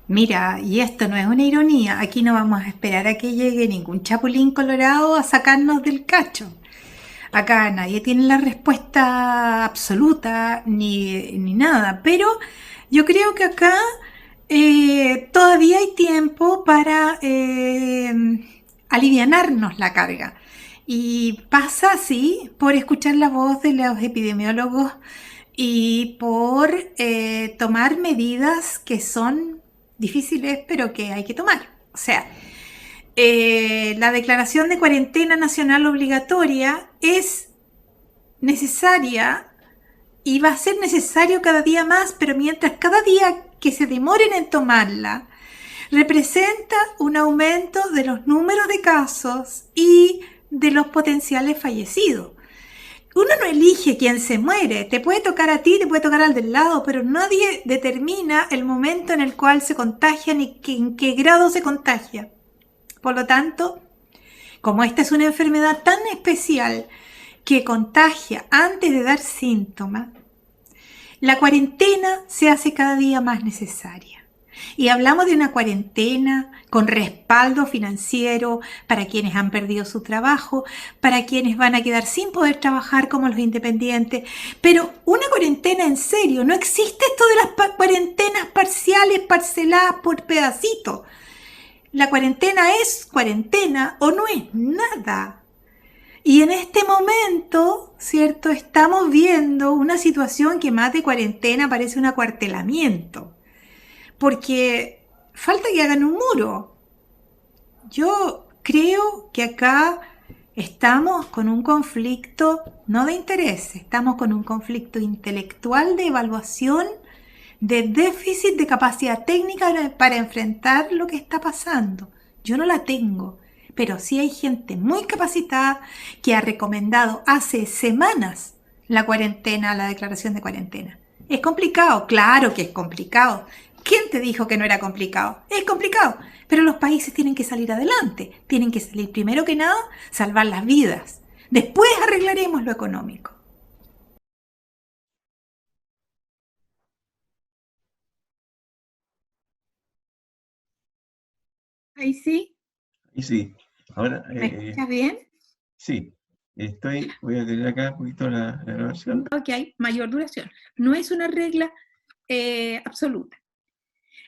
Mira, y esto no es una ironía, aquí no vamos a esperar a que llegue ningún chapulín colorado a sacarnos del cacho. Acá nadie tiene la respuesta absoluta ni nada, pero yo creo que acá todavía hay tiempo para alivianarnos la carga. Y pasa así por escuchar la voz de los epidemiólogos y por tomar medidas que son difíciles, pero que hay que tomar. O sea, la declaración de cuarentena nacional obligatoria es necesaria y va a ser necesario cada día más, pero mientras cada día que se demoren en tomarla representa un aumento de los números de casos y de los potenciales fallecidos. Uno no elige quién se muere, te puede tocar a ti, te puede tocar al del lado, pero nadie determina el momento en el cual se contagia ni en qué grado se contagia. Por lo tanto, como esta es una enfermedad tan especial que contagia antes de dar síntomas, la cuarentena se hace cada día más necesaria. Y hablamos de una cuarentena con respaldo financiero para quienes han perdido su trabajo, para quienes van a quedar sin poder trabajar como los independientes. Pero una cuarentena en serio, no existe esto de las cuarentenas parciales, parceladas por pedacitos. La cuarentena es cuarentena o no es nada. Y en este momento, ¿cierto? Estamos viendo una situación que más de cuarentena parece un acuartelamiento. Porque falta que hagan un muro. Yo creo que acá estamos con un conflicto no de interés, estamos con un conflicto intelectual de evaluación, de déficit de capacidad técnica para enfrentar lo que está pasando. Yo no la tengo, pero sí hay gente muy capacitada que ha recomendado hace semanas la cuarentena, la declaración de cuarentena. ¿Es complicado? Claro que es complicado. ¿Quién te dijo que no era complicado? Es complicado, pero los países tienen que salir adelante, tienen que salir primero que nada, salvar las vidas. Después arreglaremos lo económico. Ahí sí, Y sí, ahora ¿me escuchas bien? sí, voy a tener acá un poquito la grabación. Que hay mayor duración. No es una regla absoluta.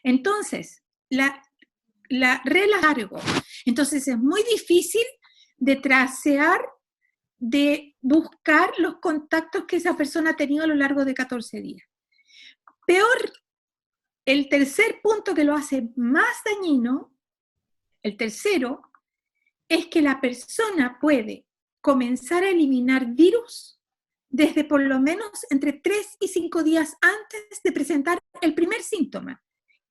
Entonces, la regla es largo. Entonces es muy difícil de trasear, de buscar los contactos que esa persona ha tenido a lo largo de 14 días. Peor, el tercer punto que lo hace más dañino, el tercero, es que la persona puede comenzar a eliminar virus desde por lo menos entre 3 y 5 días antes de presentar el primer síntoma.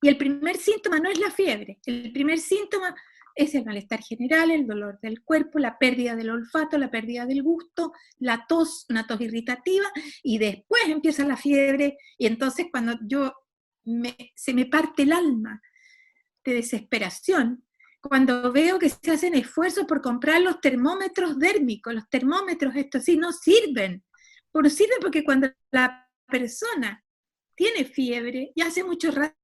Y el primer síntoma no es la fiebre, el primer síntoma es el malestar general, el dolor del cuerpo, la pérdida del olfato, la pérdida del gusto, la tos, una tos irritativa, y después empieza la fiebre, y entonces cuando se me parte el alma de desesperación, cuando veo que se hacen esfuerzos por comprar los termómetros dérmicos, los termómetros estos sí no sirven, sirven porque cuando la persona tiene fiebre y hace mucho rato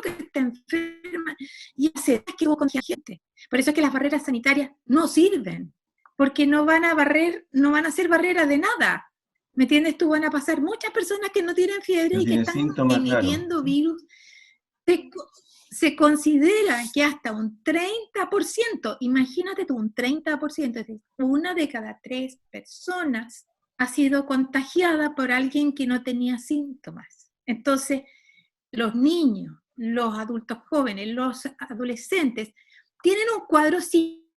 que está enferma y hace que hubo contagiante. Por eso es que las barreras sanitarias no sirven, porque no van a barrer, no van a ser barreras de nada. ¿Me entiendes? Tú van a pasar muchas personas que no tienen fiebre No y que tiene están síntomas, claro. emitiendo virus. Se, se considera que hasta un 30%, imagínate tú, un 30%, es decir, una de cada 3 personas ha sido contagiada por alguien que no tenía síntomas. Entonces, los niños, los adultos jóvenes, los adolescentes, tienen un cuadro similar,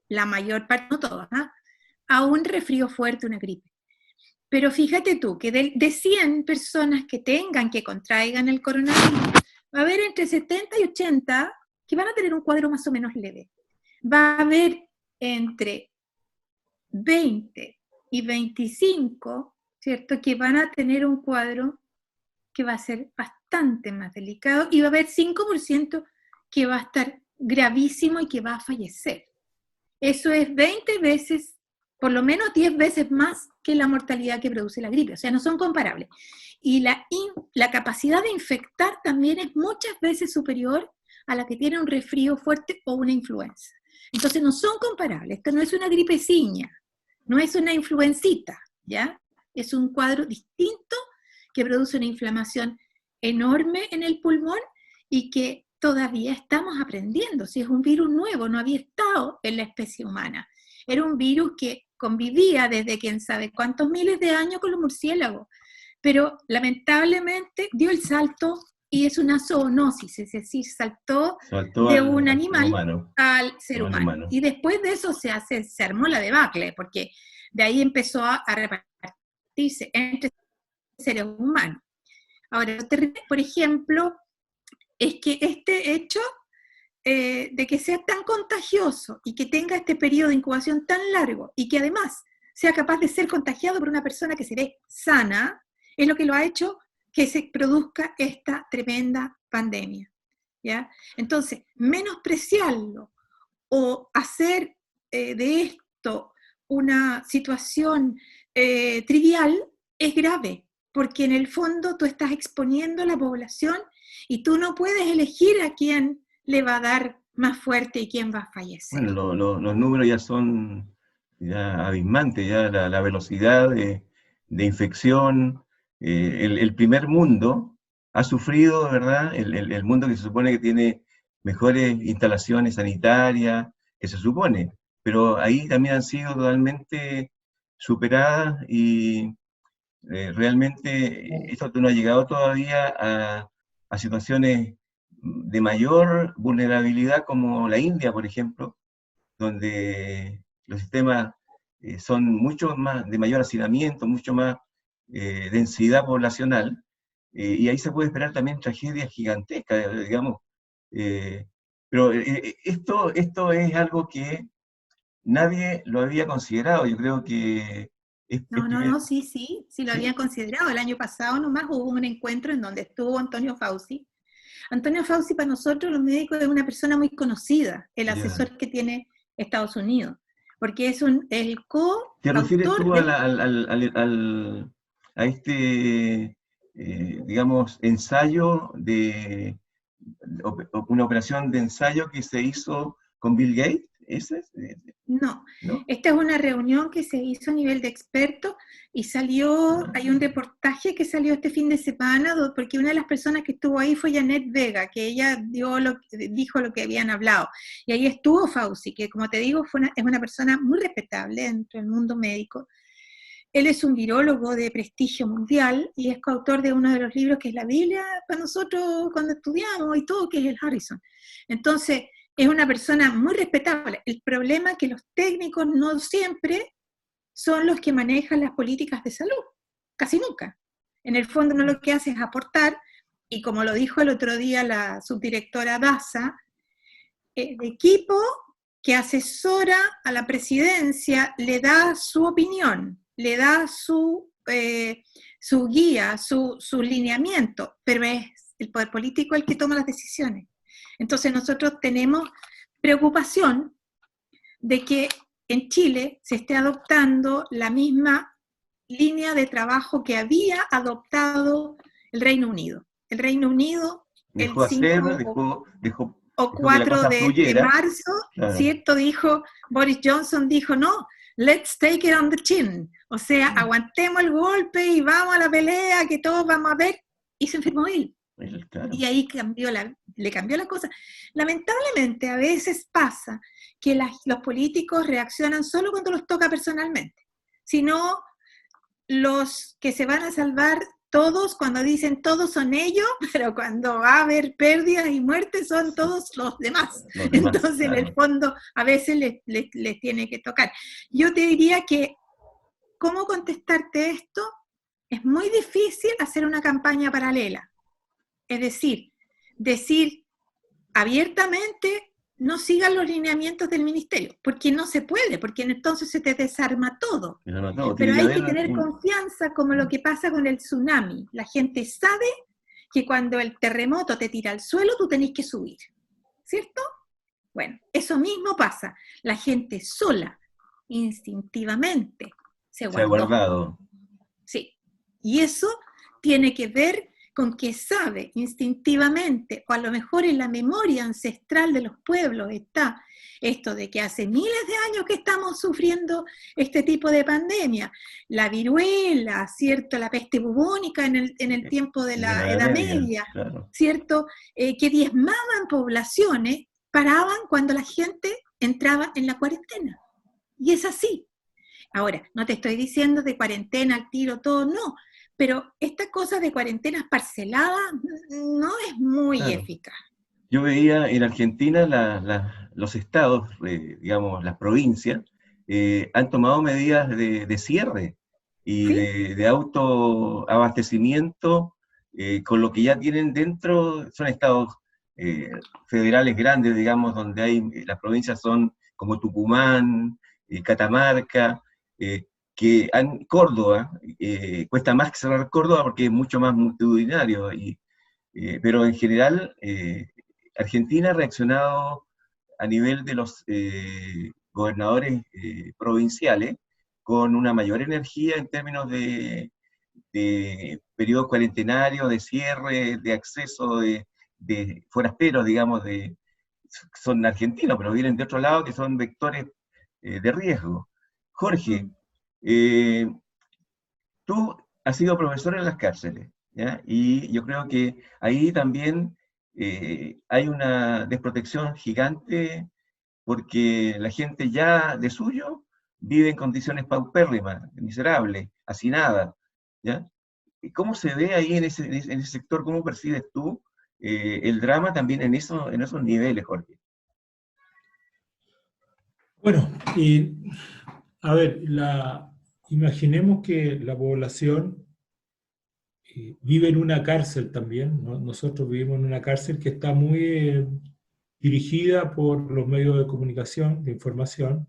la mayor parte, no todos, ¿eh? A un resfrío fuerte, una gripe. Pero fíjate tú, que de 100 personas que tengan, que contraigan el coronavirus, va a haber entre 70 y 80 que van a tener un cuadro más o menos leve. Va a haber entre 20 y 25, ¿cierto? Que van a tener un cuadro que va a ser bastante más delicado y va a haber 5% que va a estar gravísimo y que va a fallecer. Eso es 20 veces por lo menos 10 veces más que la mortalidad que produce la gripe, o sea, no son comparables. Y la capacidad de infectar también es muchas veces superior a la que tiene un resfrío fuerte o una influenza. Entonces no son comparables, esto no es una gripeciña, no es una influencita, ¿ya? Es un cuadro distinto que produce una inflamación enorme en el pulmón y que todavía estamos aprendiendo. Si es un virus nuevo, no había estado en la especie humana. Era un virus que convivía desde quién sabe cuántos miles de años con los murciélagos, pero lamentablemente dio el salto y es una zoonosis, es decir, saltó Saltó de un al ser animal humano, al ser al humano. humano. Y después de eso se armó la debacle, porque de ahí empezó a repartirse entre seres humanos. Ahora, lo terrible, por ejemplo, es que este hecho de que sea tan contagioso y que tenga este periodo de incubación tan largo y que además sea capaz de ser contagiado por una persona que se ve sana, es lo que lo ha hecho que se produzca esta tremenda pandemia, ¿ya? Entonces, menospreciarlo o hacer de esto una situación trivial es grave, porque en el fondo tú estás exponiendo a la población y tú no puedes elegir a quién le va a dar más fuerte y quién va a fallecer. Bueno, los números ya son ya abismantes, ya la velocidad de infección. El primer mundo ha sufrido, ¿verdad? El mundo que se supone que tiene mejores instalaciones sanitarias, que se supone, pero ahí también han sido totalmente superadas y realmente esto no ha llegado todavía a situaciones de mayor vulnerabilidad como la India, por ejemplo, donde los sistemas son mucho más, de mayor hacinamiento, mucho más densidad poblacional, y ahí se puede esperar también tragedias gigantescas, digamos. eh, pero esto es algo que nadie lo había considerado. Yo creo que es primer, Sí, lo habían sí, considerado. El año pasado nomás hubo un encuentro en donde estuvo Antonio Fauci. Antonio Fauci para nosotros los médicos es una persona muy conocida, el ya. asesor que tiene Estados Unidos, porque es el ¿Te refieres coautor tú del... a este, digamos, ensayo de, una operación de ensayo que se hizo con Bill Gates? ¿Ese es? No, ¿No? esta es una reunión que se hizo a nivel de expertos y hay un Ah, reportaje que salió este fin de semana, porque una de las personas que estuvo ahí fue Janet Vega, que ella dijo lo que habían hablado. Y ahí estuvo Fauci, que como te digo, es una persona muy respetable dentro del mundo médico. Él es un virólogo de prestigio mundial y es coautor de uno de los libros que es la Biblia para nosotros cuando estudiamos y todo, que es el Harrison. Entonces, es una persona muy respetable. El problema es que los técnicos no siempre son los que manejan las políticas de salud, casi nunca. En el fondo uno lo que hace es aportar, y como lo dijo el otro día la subdirectora Daza, el equipo que asesora a la presidencia le da su opinión, le da su guía, su lineamiento, pero es el poder político el que toma las decisiones. Entonces nosotros tenemos preocupación de que en Chile se esté adoptando la misma línea de trabajo que había adoptado el Reino Unido. El Reino Unido, el dejó hacer, 5 o dejó que la 4 cosa de fluyera, marzo, claro. ¿cierto? Boris Johnson dijo, no, let's take it on the chin. O sea, aguantemos el golpe y vamos a la pelea, que todos vamos a ver. Y se enfermó él. Claro. Y ahí le cambió la cosa. Lamentablemente, a veces pasa que los políticos reaccionan solo cuando los toca personalmente. Si no, los que se van a salvar todos, cuando dicen todos son ellos, pero cuando va a haber pérdidas y muertes son todos los demás. Los demás, Entonces, en el claro. fondo, a veces les tiene que tocar. Yo te diría que, ¿cómo contestarte esto? Es muy difícil hacer una campaña paralela. Es decir abiertamente, no sigan los lineamientos del ministerio, porque no se puede, porque entonces se te desarma todo. Pero no todo, Pero tiene que hay que haber tener confianza, como lo que pasa con el tsunami. La gente sabe que cuando el terremoto te tira al suelo, tú tenés que subir, ¿cierto? Bueno, eso mismo pasa. La gente sola, instintivamente, se Se ha guardó. guardado. Sí. Y eso tiene que ver con que sabe instintivamente, o a lo mejor en la memoria ancestral de los pueblos está esto de que hace miles de años que estamos sufriendo este tipo de pandemia. La viruela, ¿cierto? La peste bubónica en el tiempo de De la la Edad Edad Media, Media, claro. ¿cierto? Que diezmaban poblaciones, paraban cuando la gente entraba en la cuarentena. Y es así. Ahora, no te estoy diciendo de cuarentena al tiro todo, no, pero esta cosa de cuarentenas parceladas no es muy Claro. eficaz. Yo veía en Argentina los estados, digamos, las provincias, han tomado medidas de cierre y ¿Sí? de autoabastecimiento con lo que ya tienen dentro. Son estados federales grandes, digamos, donde hay, las provincias son como Tucumán, Catamarca, Córdoba, cuesta más cerrar Córdoba porque es mucho más multitudinario, pero en general Argentina ha reaccionado a nivel de los gobernadores provinciales con una mayor energía en términos de periodos cuarentenarios, de cierre, de acceso de forasteros, digamos, son argentinos, pero vienen de otro lado, que son vectores de riesgo. Jorge, Mm. eh, tú has sido profesor en las cárceles, ¿ya? Y yo creo que ahí también hay una desprotección gigante porque la gente ya de suyo vive en condiciones paupérrimas, miserables, hacinadas, ¿ya? ¿Y cómo se ve ahí en ese sector? ¿Cómo percibes tú el drama también en esos niveles, Jorge? Bueno, y a ver, imaginemos que la población vive en una cárcel también, ¿no? Nosotros vivimos en una cárcel que está muy dirigida por los medios de comunicación, de información,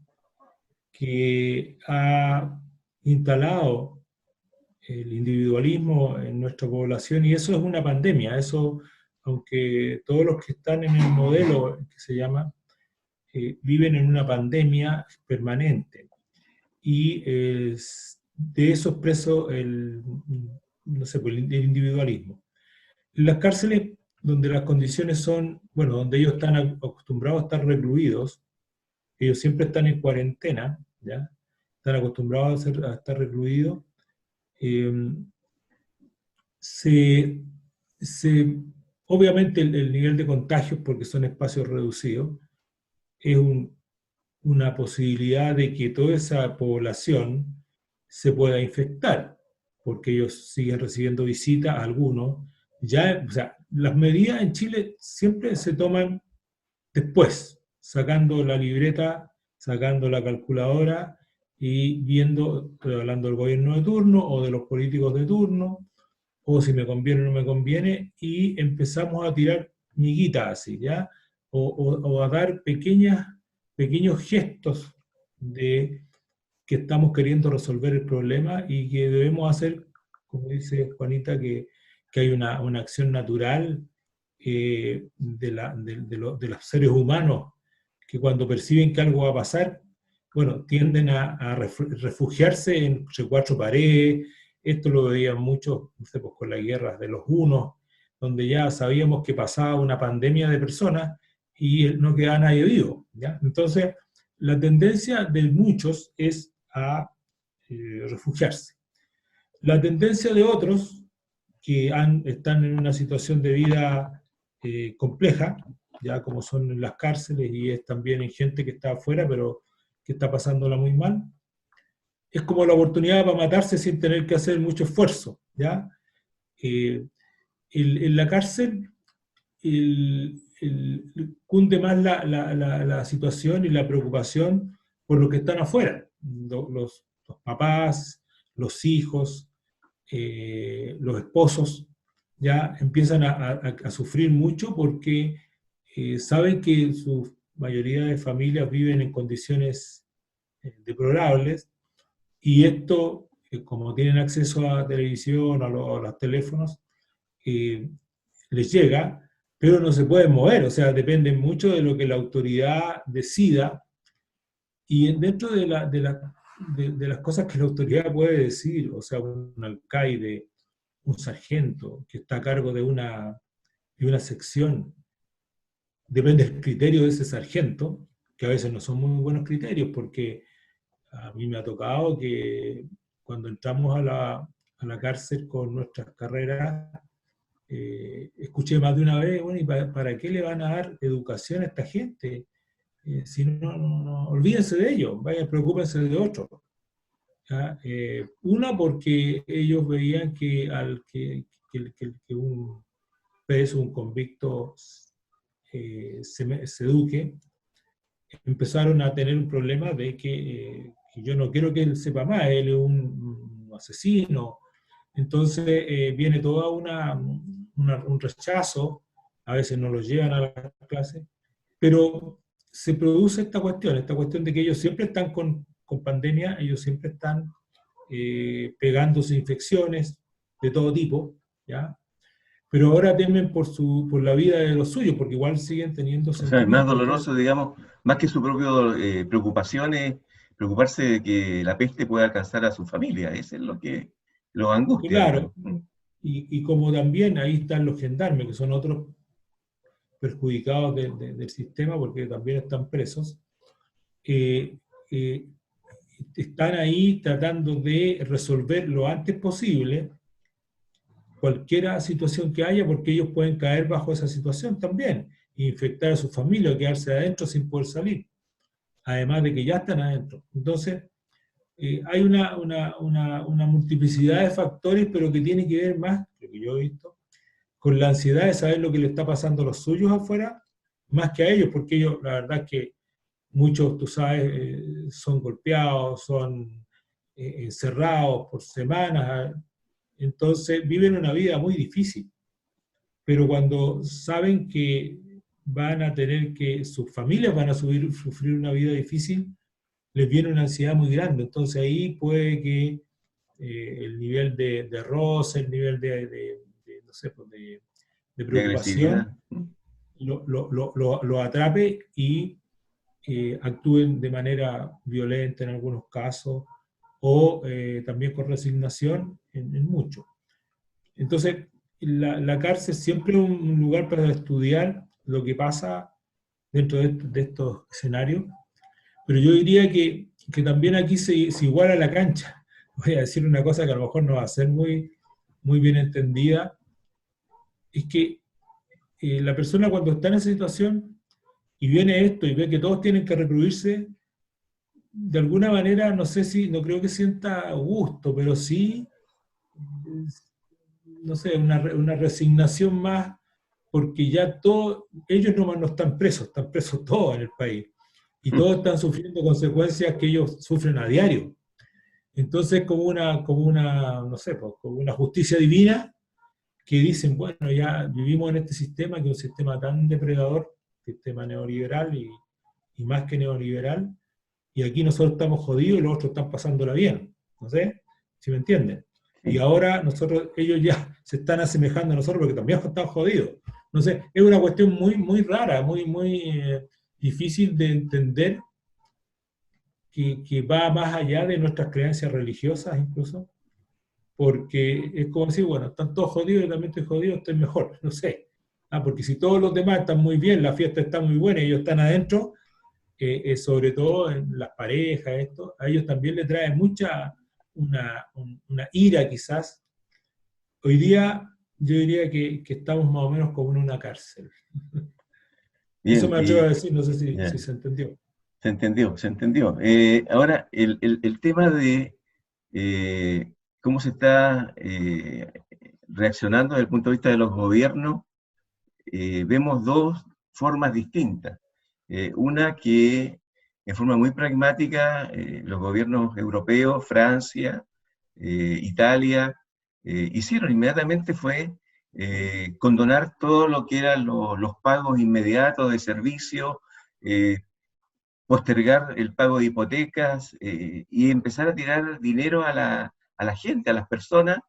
que ha instalado el individualismo en nuestra población, y eso es una pandemia. Eso, aunque todos los que están en el modelo que se llama, viven en una pandemia permanente. Y de eso es preso no sé, pues, el individualismo. En las cárceles, donde las condiciones son, bueno, donde ellos están acostumbrados a estar recluidos, ellos siempre están en cuarentena, ¿ya? Están acostumbrados a estar recluidos, eh, se, obviamente el nivel de contagios, porque son espacios reducidos, es una posibilidad de que toda esa población se pueda infectar, porque ellos siguen recibiendo visitas, algunos. Ya, o sea, las medidas en Chile siempre se toman después, sacando la libreta, sacando la calculadora y viendo, estoy hablando del gobierno de turno o de los políticos de turno, o si me conviene o no me conviene, y empezamos a tirar miguitas así, ¿ya? O a dar pequeños gestos de que estamos queriendo resolver el problema y que debemos hacer, como dice Juanita, que hay una acción natural de los seres humanos que cuando perciben que algo va a pasar, bueno, tienden a refugiarse entre cuatro paredes. Esto lo veían muchos, no sé, pues con las guerras de los hunos, donde ya sabíamos que pasaba una pandemia de personas y no quedaba nadie vivo, ¿ya? Entonces, la tendencia de muchos es a refugiarse. La tendencia de otros que están en una situación de vida compleja, ya como son en las cárceles y es también en gente que está afuera, pero que está pasándola muy mal, es como la oportunidad para matarse sin tener que hacer mucho esfuerzo, ¿ya? Eh, en la cárcel cunde más la situación y la preocupación por los que están afuera, los papás, los hijos, los esposos, ya empiezan a sufrir mucho porque saben que su mayoría de familias viven en condiciones deplorables, y esto, como tienen acceso a televisión o a los teléfonos, eh, les llega, pero no se pueden mover, o sea, dependen mucho de lo que la autoridad decida Y dentro de las cosas que la autoridad puede decir, o sea, un alcaide, un sargento que está a cargo de una sección, depende del criterio de ese sargento, que a veces no son muy buenos criterios, porque a mí me ha tocado que cuando entramos a la cárcel con nuestras carreras, escuché más de una vez, bueno, ¿y para qué le van a dar educación a esta gente? Si no, olvídense de ellos, vayan, preocúpense de otros. Una, porque ellos veían que un preso, un convicto se eduque, empezaron a tener un problema de que yo no quiero que él sepa más, él es un asesino. Entonces viene toda un rechazo, a veces no los llevan a la clase, pero se produce esta cuestión de que ellos siempre están con pandemia, ellos siempre están pegándose infecciones de todo tipo, ¿ya? Pero ahora temen por la vida de los suyos, porque igual siguen teniendo O sea, es más sentimientos. doloroso, digamos, más que su propia preocupación, es preocuparse de que la peste pueda alcanzar a su familia. Eso es lo que los angustia, digamos. Claro, y como también ahí están los gendarmes, que son otros perjudicados del sistema, porque también están presos, eh, eh, están ahí tratando de resolver lo antes posible cualquier situación que haya, porque ellos pueden caer bajo esa situación también, e infectar a su familia o quedarse adentro sin poder salir, además de que ya están adentro. Entonces, hay una multiplicidad de factores, pero que tiene que ver más, lo que yo he visto, con la ansiedad de saber lo que le está pasando a los suyos afuera, más que a ellos, porque ellos, la verdad es que muchos, tú sabes, son golpeados, son encerrados por semanas, entonces viven una vida muy difícil, pero cuando saben que van a tener que, sus familias van a sufrir una vida difícil, les viene una ansiedad muy grande, entonces ahí puede que el nivel de roce, el nivel no sé, pues de De agresividad. preocupación lo atrape y actúen de manera violenta en algunos casos o también con resignación en muchos. Entonces, la cárcel siempre es un lugar para estudiar lo que pasa dentro de estos escenarios, pero yo diría que también aquí se iguala la cancha. Voy a decir una cosa que a lo mejor no va a ser muy bien entendida, es que la persona cuando está en esa situación y viene esto y ve que todos tienen que recluirse, de alguna manera, no creo que sienta gusto, pero sí, no sé, una resignación más, porque ya todos, ellos no están presos todos en el país, y todos están sufriendo consecuencias que ellos sufren a diario. Entonces, no sé, pues, como una justicia divina, que dicen, bueno, ya vivimos en este sistema, que es un sistema tan depredador, sistema neoliberal y más que neoliberal, y aquí nosotros estamos jodidos y los otros están pasándola bien. No sé si me entienden. Y Sí. ahora ellos ya se están asemejando a nosotros porque también están jodidos. No sé, es una cuestión muy rara, muy difícil de entender, que va más allá de nuestras creencias religiosas incluso, porque es como decir, bueno, están todos jodidos, yo también estoy jodido, estoy mejor, no sé. Porque si todos los demás están muy bien, la fiesta está muy buena y ellos están adentro, sobre todo en las parejas, a ellos también les trae una ira quizás. Hoy día yo diría que estamos más o menos como en una cárcel. Eso Bien, me atrevo a decir, no sé si ya, se entendió. se entendió, se entendió. Ahora, el tema de cómo se está reaccionando desde el punto de vista de los gobiernos, vemos dos formas distintas. Una que en forma muy pragmática, los gobiernos europeos, Francia, Italia, hicieron inmediatamente fue condonar todo lo que eran los pagos inmediatos de servicios, postergar el pago de hipotecas y empezar a tirar dinero a la gente, a las personas,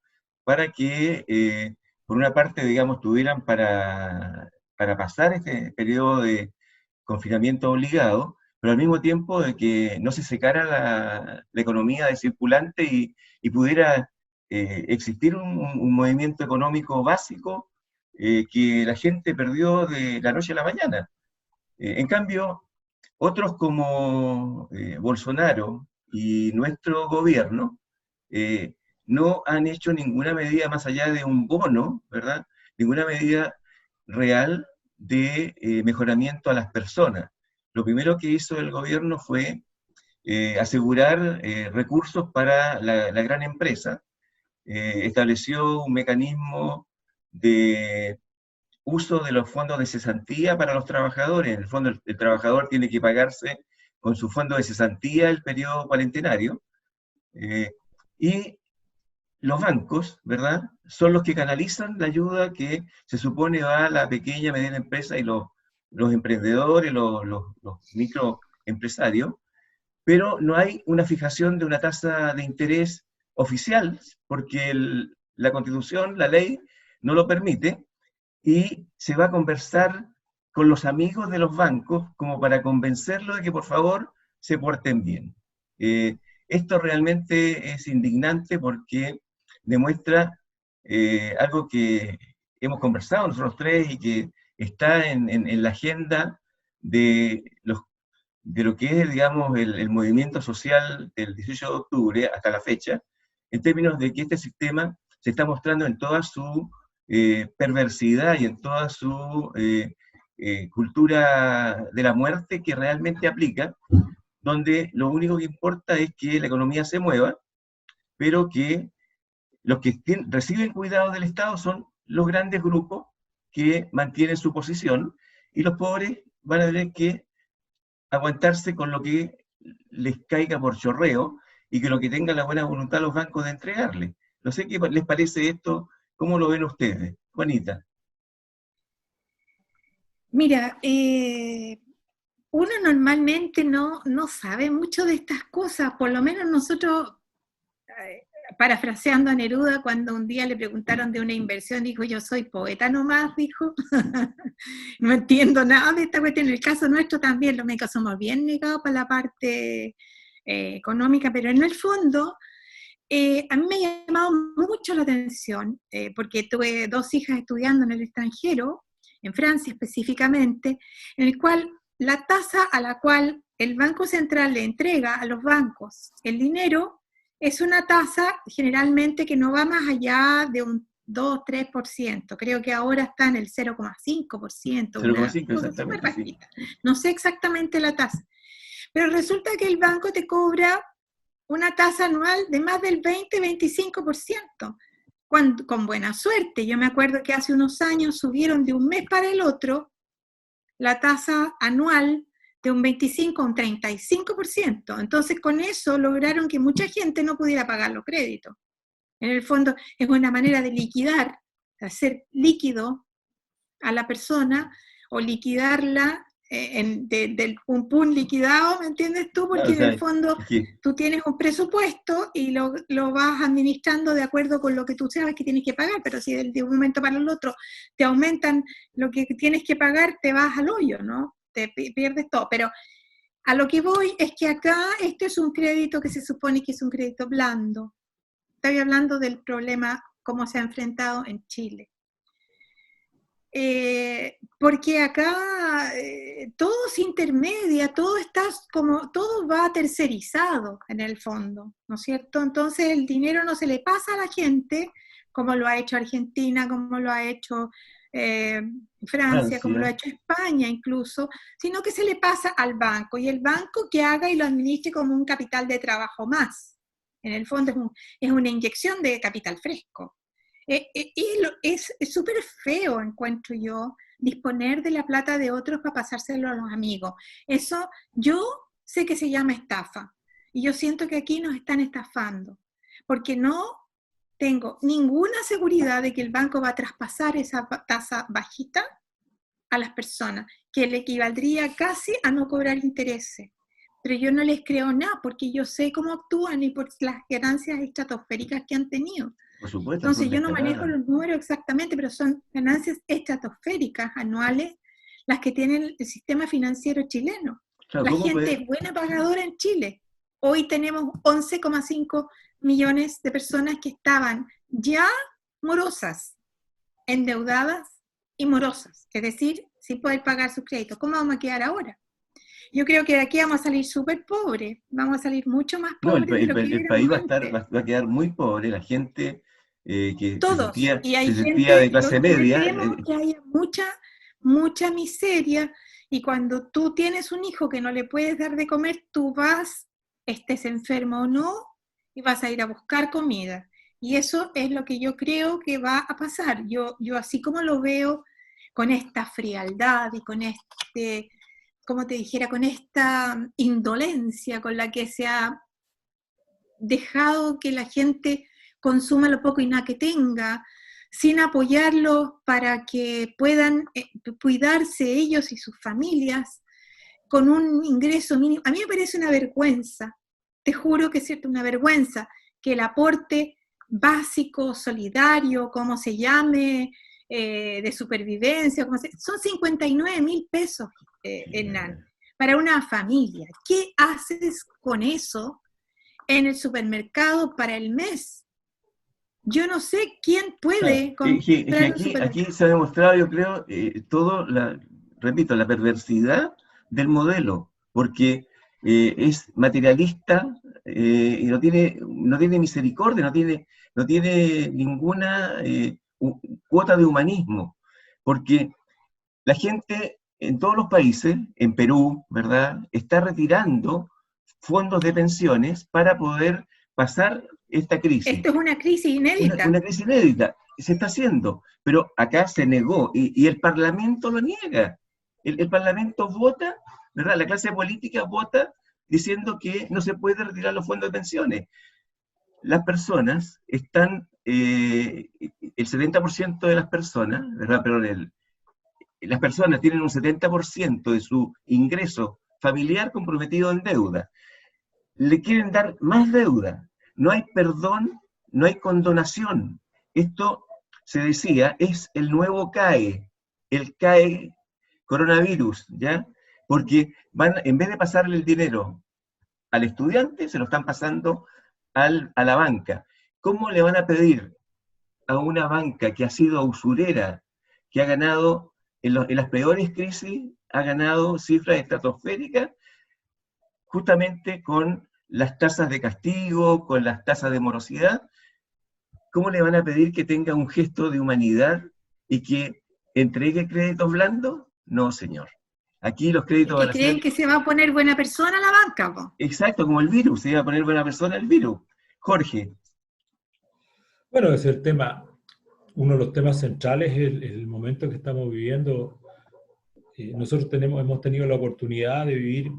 para que, por una parte, digamos, tuvieran para pasar este periodo de confinamiento obligado, pero al mismo tiempo de que no se secara la economía de circulante y pudiera existir un movimiento económico básico que la gente perdió de la noche a la mañana. En cambio, otros como Bolsonaro y nuestro gobierno no han hecho ninguna medida más allá de un bono, ¿verdad? Ninguna medida real de mejoramiento a las personas. Lo primero que hizo el gobierno fue asegurar recursos para la gran empresa, estableció un mecanismo de uso de los fondos de cesantía para los trabajadores. En el fondo, el trabajador tiene que pagarse con su fondo de cesantía el periodo cuarentenario, y los bancos, ¿verdad?, son los que canalizan la ayuda que se supone va a la pequeña, mediana empresa y los emprendedores, los microempresarios, pero no hay una fijación de una tasa de interés oficial, porque la Constitución, la ley, no lo permite, y se va a conversar con los amigos de los bancos como para convencerlos de que por favor se porten bien. Esto realmente es indignante porque demuestra algo que hemos conversado nosotros tres y que está en la agenda de lo que es, digamos, el movimiento social del 18 de octubre hasta la fecha, en términos de que este sistema se está mostrando en toda su perversidad y en toda su cultura de la muerte que realmente aplica, donde lo único que importa es que la economía se mueva, pero que los que reciben cuidado del Estado son los grandes grupos que mantienen su posición, y los pobres van a tener que aguantarse con lo que les caiga por chorreo, y que lo que tengan la buena voluntad los bancos de entregarles. No sé qué les parece esto, ¿cómo lo ven ustedes? Juanita. Mira, uno normalmente no sabe mucho de estas cosas, por lo menos nosotros, parafraseando a Neruda, cuando un día le preguntaron de una inversión, dijo, yo soy poeta nomás, dijo, no entiendo nada de esta cuestión. En el caso nuestro también, los médicos somos bien negados para la parte económica, pero en el fondo, a mí me ha llamado mucho la atención, porque tuve 2 hijas estudiando en el extranjero, en Francia específicamente, en el cual la tasa a la cual el Banco Central le entrega a los bancos el dinero es una tasa generalmente que no va más allá de un 2-3%, creo que ahora está en el 0,5%, 0,5 una cosa súper exactamente, sí. bajita. No sé exactamente la tasa, pero resulta que el banco te cobra una tasa anual de más del 20-25%, con buena suerte. Yo me acuerdo que hace unos años subieron de un mes para el otro la tasa anual de un 25 a un 35%. Entonces con eso lograron que mucha gente no pudiera pagar los créditos. En el fondo es una manera de liquidar, de hacer líquido a la persona o liquidarla un pool liquidado, ¿me entiendes tú? Porque Claro, o sea, en el fondo tú tienes un presupuesto y lo vas administrando de acuerdo con lo que tú sabes que tienes que pagar, pero si de un momento para el otro te aumentan lo que tienes que pagar, te vas al hoyo, ¿no? Te pierdes todo. Pero a lo que voy es que acá este es un crédito que se supone que es un crédito blando. Estoy hablando del problema, cómo se ha enfrentado en Chile. Porque acá todo se intermedia, todo va tercerizado en el fondo, ¿no es cierto? Entonces el dinero no se le pasa a la gente, como lo ha hecho Argentina, como lo ha hecho Francia, como lo ha hecho España incluso, sino que se le pasa al banco, y el banco que haga y lo administre como un capital de trabajo más. En el fondo es una inyección de capital fresco. Es súper feo, encuentro yo, disponer de la plata de otros para pasárselo a los amigos. Eso yo sé que se llama estafa, y yo siento que aquí nos están estafando, porque no tengo ninguna seguridad de que el banco va a traspasar esa tasa bajita a las personas, que le equivaldría casi a no cobrar intereses. Pero yo no les creo nada, porque yo sé cómo actúan y por las ganancias estratosféricas que han tenido. Por supuesto, Entonces yo no manejo los números exactamente, pero son ganancias estratosféricas anuales las que tiene el sistema financiero chileno. Claro, La ¿cómo gente puede? es buena pagadora en Chile. Hoy tenemos 11,5 millones de personas que estaban ya morosas, endeudadas y morosas. Es decir, sin poder pagar sus créditos. ¿Cómo vamos a quedar ahora? Yo creo que de aquí vamos a salir súper pobres. Vamos a salir mucho más No, pobres de lo que el éramos país antes. va a quedar muy pobre, la gente que Todos. Y hay se sentía gente, de lo clase que media, temo que haya mucha miseria, y cuando tú tienes un hijo que no le puedes dar de comer, tú vas, estés enfermo o no, y vas a ir a buscar comida. Y eso es lo que yo creo que va a pasar. Yo así como lo veo, con esta frialdad y con como te dijera, con esta indolencia con la que se ha dejado que la gente consuma lo poco y nada que tenga, sin apoyarlos para que puedan cuidarse ellos y sus familias con un ingreso mínimo. A mí me parece una vergüenza, te juro que es cierto, una vergüenza que el aporte básico, solidario, como se llame, de supervivencia, son 59.000 pesos, Hernán, para una familia. ¿Qué haces con eso en el supermercado para el mes? Yo no sé quién claro, puede es que comprar un aquí supermercado. se ha demostrado, yo creo, repito, la perversidad del modelo, porque es materialista y no tiene misericordia, no tiene ninguna cuota de humanismo, porque la gente en todos los países, en Perú, ¿verdad?, está retirando fondos de pensiones para poder pasar esta crisis. Esto es una crisis Una inédita. crisis inédita, se está haciendo, pero acá se negó y el Parlamento lo niega. El Parlamento vota, ¿verdad? La clase política vota diciendo que no se puede retirar los fondos de pensiones. Las personas están, el 70% de las personas, ¿verdad? Perdón, las personas tienen un 70% de su ingreso familiar comprometido en deuda. Le quieren dar más deuda. No hay perdón, no hay condonación. Esto, se decía, es el nuevo CAE, el CAE coronavirus, ¿ya? Porque en vez de pasarle el dinero al estudiante, se lo están pasando a la banca. ¿Cómo le van a pedir a una banca que ha sido usurera, que ha ganado en las peores crisis, ha ganado cifras estratosféricas, justamente con las tasas de castigo, con las tasas de morosidad? ¿Cómo le van a pedir que tenga un gesto de humanidad y que entregue créditos blandos? No, señor. Aquí los Es créditos van que a ser, creen que se va a poner buena persona la banca, po. exacto, como el virus, se iba a poner buena persona el virus. Jorge. Bueno, ese es el tema, uno de los temas centrales es el momento que estamos viviendo. Nosotros hemos tenido la oportunidad de vivir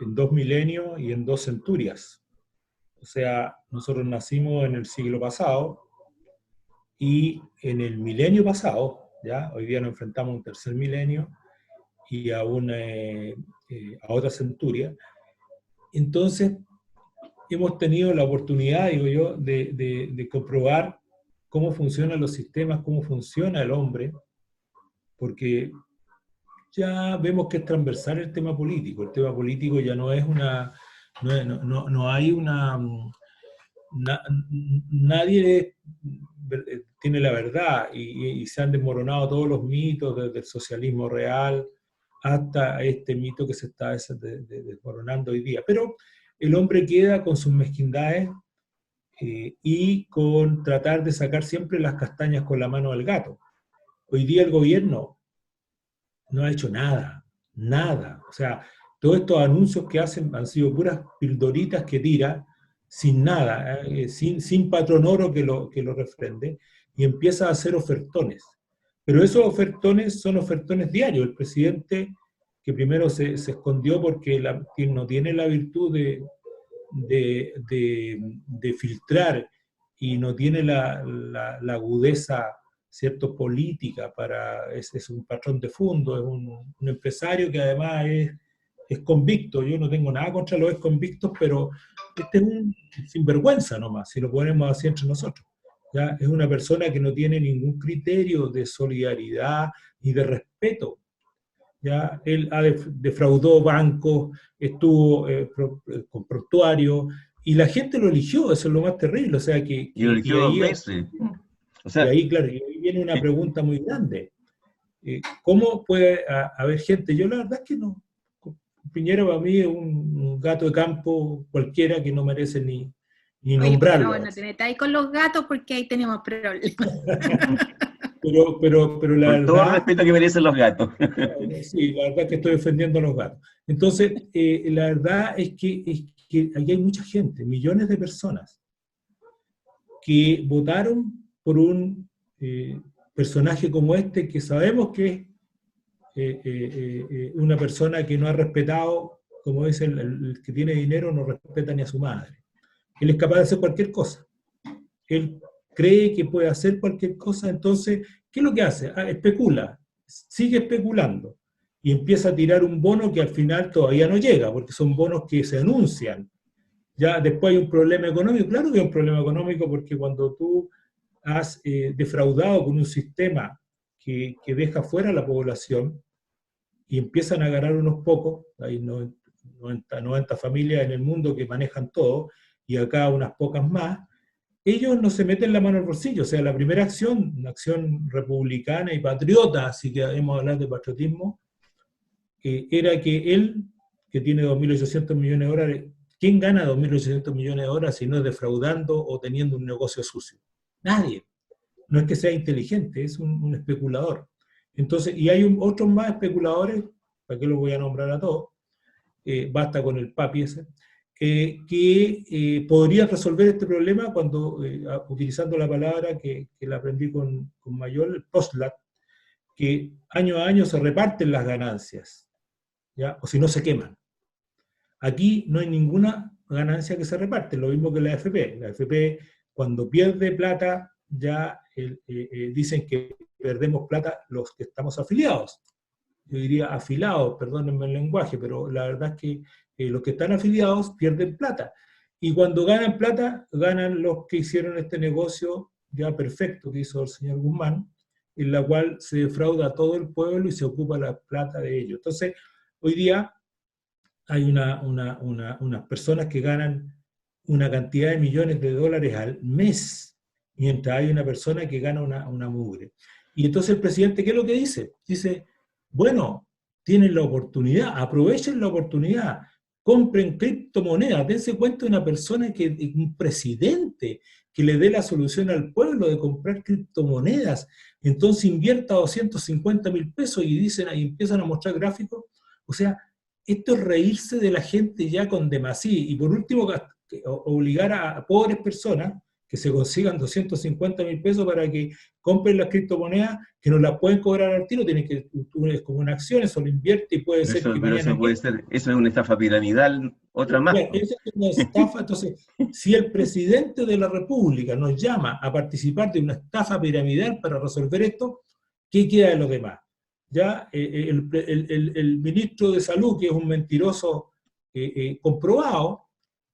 en 2 milenios y en 2 centurias. O sea, nosotros nacimos en el siglo pasado y en el milenio pasado, ¿ya? Hoy día nos enfrentamos a un tercer milenio y a otra centuria. Entonces, hemos tenido la oportunidad, digo yo, de comprobar cómo funcionan los sistemas, cómo funciona el hombre, porque ya vemos que es transversal el tema político. El tema político ya no es no hay nadie tiene la verdad y se han desmoronado todos los mitos, desde el socialismo real hasta este mito que se está desmoronando hoy día. Pero el hombre queda con sus mezquindades y con tratar de sacar siempre las castañas con la mano del gato. Hoy día el gobierno no ha hecho nada, nada. O sea, todos estos anuncios que hacen han sido puras pildoritas que tira, sin nada, sin patrón oro que lo refrende, y empieza a hacer ofertones. Pero esos ofertones son ofertones diarios. El presidente, que primero se escondió porque no tiene la virtud de filtrar y no tiene la agudeza, ¿cierto?, política es un patrón de fondo, es un empresario que además es convicto. Yo no tengo nada contra los convictos, pero este es un sinvergüenza nomás, si lo ponemos así entre nosotros. ¿Ya? Es una persona que no tiene ningún criterio de solidaridad ni de respeto. ya él defraudó bancos, estuvo con prontuario, y la gente lo eligió, eso es lo más terrible, o sea, Y lo eligió 2 veces. O y sea, ahí, claro, y ahí viene una pregunta muy grande. ¿Cómo puede haber gente? Yo la verdad es que no. Piñera para mí es un gato de campo cualquiera que no merece ni Oye, nombrarlo. pero no te metáis con los gatos porque ahí tenemos problemas. Pero la con todo el verdad, respeto que merecen los gatos. sí, la verdad es que estoy defendiendo a los gatos. Entonces, la verdad es que aquí hay mucha gente, millones de personas, que votaron por un personaje como este, que sabemos que es una persona que no ha respetado, como dice el que tiene dinero, no respeta ni a su madre. Él es capaz de hacer cualquier cosa. Él cree que puede hacer cualquier cosa, entonces, ¿qué es lo que hace? Especula, sigue especulando y empieza a tirar un bono que al final todavía no llega, porque son bonos que se anuncian. Ya después hay un problema económico, claro que hay un problema económico, porque cuando tú has defraudado con un sistema que deja fuera a la población y empiezan a ganar unos pocos, hay 90 familias en el mundo que manejan todo, y acá unas pocas más, ellos no se meten la mano al bolsillo. O sea, la primera acción, una acción republicana y patriota, así que hemos hablado de patriotismo, era que él, que tiene 2.800 millones de dólares, ¿quién gana 2.800 millones de dólares si no es defraudando o teniendo un negocio sucio? Nadie. No es que sea inteligente, es un especulador. Entonces, y hay otros más especuladores, ¿para qué los voy a nombrar a todos? Basta con el papi ese, que podría resolver este problema cuando, utilizando la palabra que la aprendí con Mayol, el postlat, que año a año se reparten las ganancias, ¿ya? O si no se queman. Aquí no hay ninguna ganancia que se reparte, lo mismo que la AFP. La AFP, cuando pierde plata, ya dicen que perdemos plata los que estamos afiliados. Yo diría afilados, perdónenme el lenguaje, pero la verdad es que los que están afiliados pierden plata. Y cuando ganan plata, ganan los que hicieron este negocio ya perfecto que hizo el señor Guzmán, en la cual se defrauda a todo el pueblo y se ocupa la plata de ellos. Entonces, hoy día hay unas personas que ganan una cantidad de millones de dólares al mes, mientras hay una persona que gana una mugre. Y entonces el presidente, ¿qué es lo que dice? Dice, bueno, tienen la oportunidad, aprovechen la oportunidad, compren criptomonedas, dense cuenta de una persona, un presidente que le dé la solución al pueblo de comprar criptomonedas, entonces invierta 250.000 pesos y dicen, ahí empiezan a mostrar gráficos. O sea, esto es reírse de la gente ya con demasía. Y por último, obligar a pobres personas que se consigan 250.000 pesos para que compren las criptomonedas, que no las pueden cobrar al tiro, tienen que, tú es como una acción, eso lo invierte y puede ser que mañana... Eso puede ser, eso es una estafa piramidal, otra más. Claro, eso es una estafa. Entonces, si el presidente de la República nos llama a participar de una estafa piramidal para resolver esto, ¿qué queda de los demás? Ya el ministro de Salud, que es un mentiroso comprobado,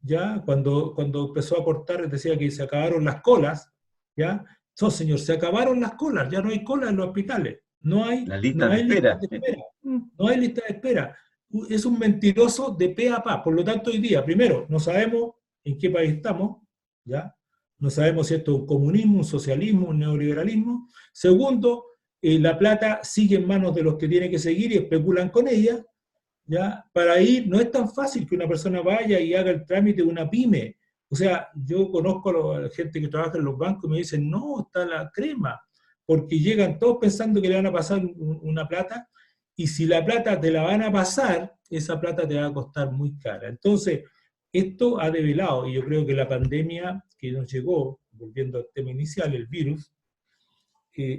ya cuando empezó a cortar decía que se acabaron las colas, ya, no señor, se acabaron las colas, ya no hay colas en los hospitales, no hay listas de espera. No hay lista de espera. Es un mentiroso de pe a pa. Por lo tanto, hoy día, primero, no sabemos en qué país estamos, ¿ya? No sabemos si esto es un comunismo, un socialismo, un neoliberalismo. Segundo, la plata sigue en manos de los que tiene que seguir y especulan con ella, ¿ya? Para ir, no es tan fácil que una persona vaya y haga el trámite de una pyme. O sea, yo conozco a la gente que trabaja en los bancos y me dicen, no, está la crema, porque llegan todos pensando que le van a pasar una plata, y si la plata te la van a pasar, esa plata te va a costar muy cara. Entonces, esto ha develado, y yo creo que la pandemia que nos llegó, volviendo al tema inicial, el virus,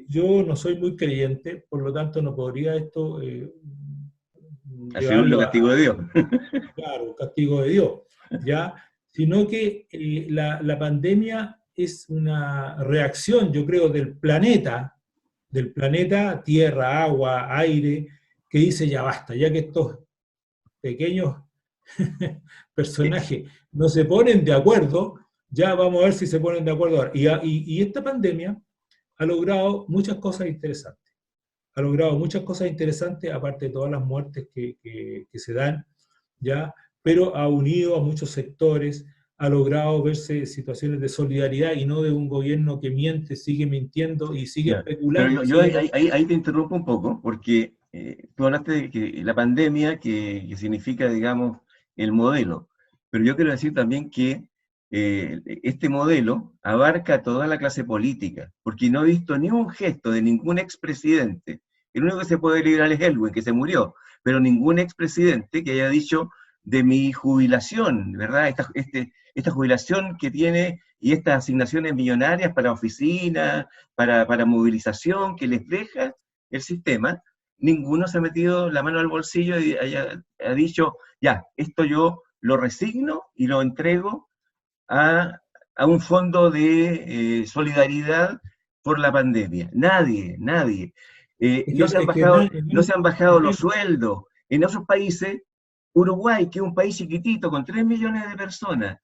yo no soy muy creyente, por lo tanto no podría esto... Hacer un castigo de Dios. Claro, castigo de Dios, ¿ya? Sino que la pandemia es una reacción, yo creo, del planeta, tierra, agua, aire, que dice ya basta, ya que estos pequeños personajes no se ponen de acuerdo, ya vamos a ver si se ponen de acuerdo ahora. Y esta pandemia ha logrado muchas cosas interesantes. ha logrado muchas cosas interesantes, aparte de todas las muertes que se dan, ¿ya? Pero ha unido a muchos sectores, ha logrado verse situaciones de solidaridad y no de un gobierno que miente, sigue mintiendo y sigue Ya. Pero especulando. yo ahí te interrumpo un poco, porque tú hablaste de que la pandemia, que significa, digamos, el modelo. Pero yo quiero decir también que este modelo abarca a toda la clase política, porque no he visto ni un gesto de ningún expresidente. El único que se puede liberar es Elwin, que se murió, pero ningún expresidente que haya dicho de mi jubilación, ¿verdad? Esta jubilación que tiene y estas asignaciones millonarias para oficinas, para movilización que les deja el sistema, ninguno se ha metido la mano al bolsillo y ha dicho, ya, esto yo lo resigno y lo entrego a, a un fondo de solidaridad por la pandemia. Nadie, nadie. No se han bajado, no se han bajado los sueldos. En otros países, Uruguay, que es un país chiquitito con 3 millones de personas,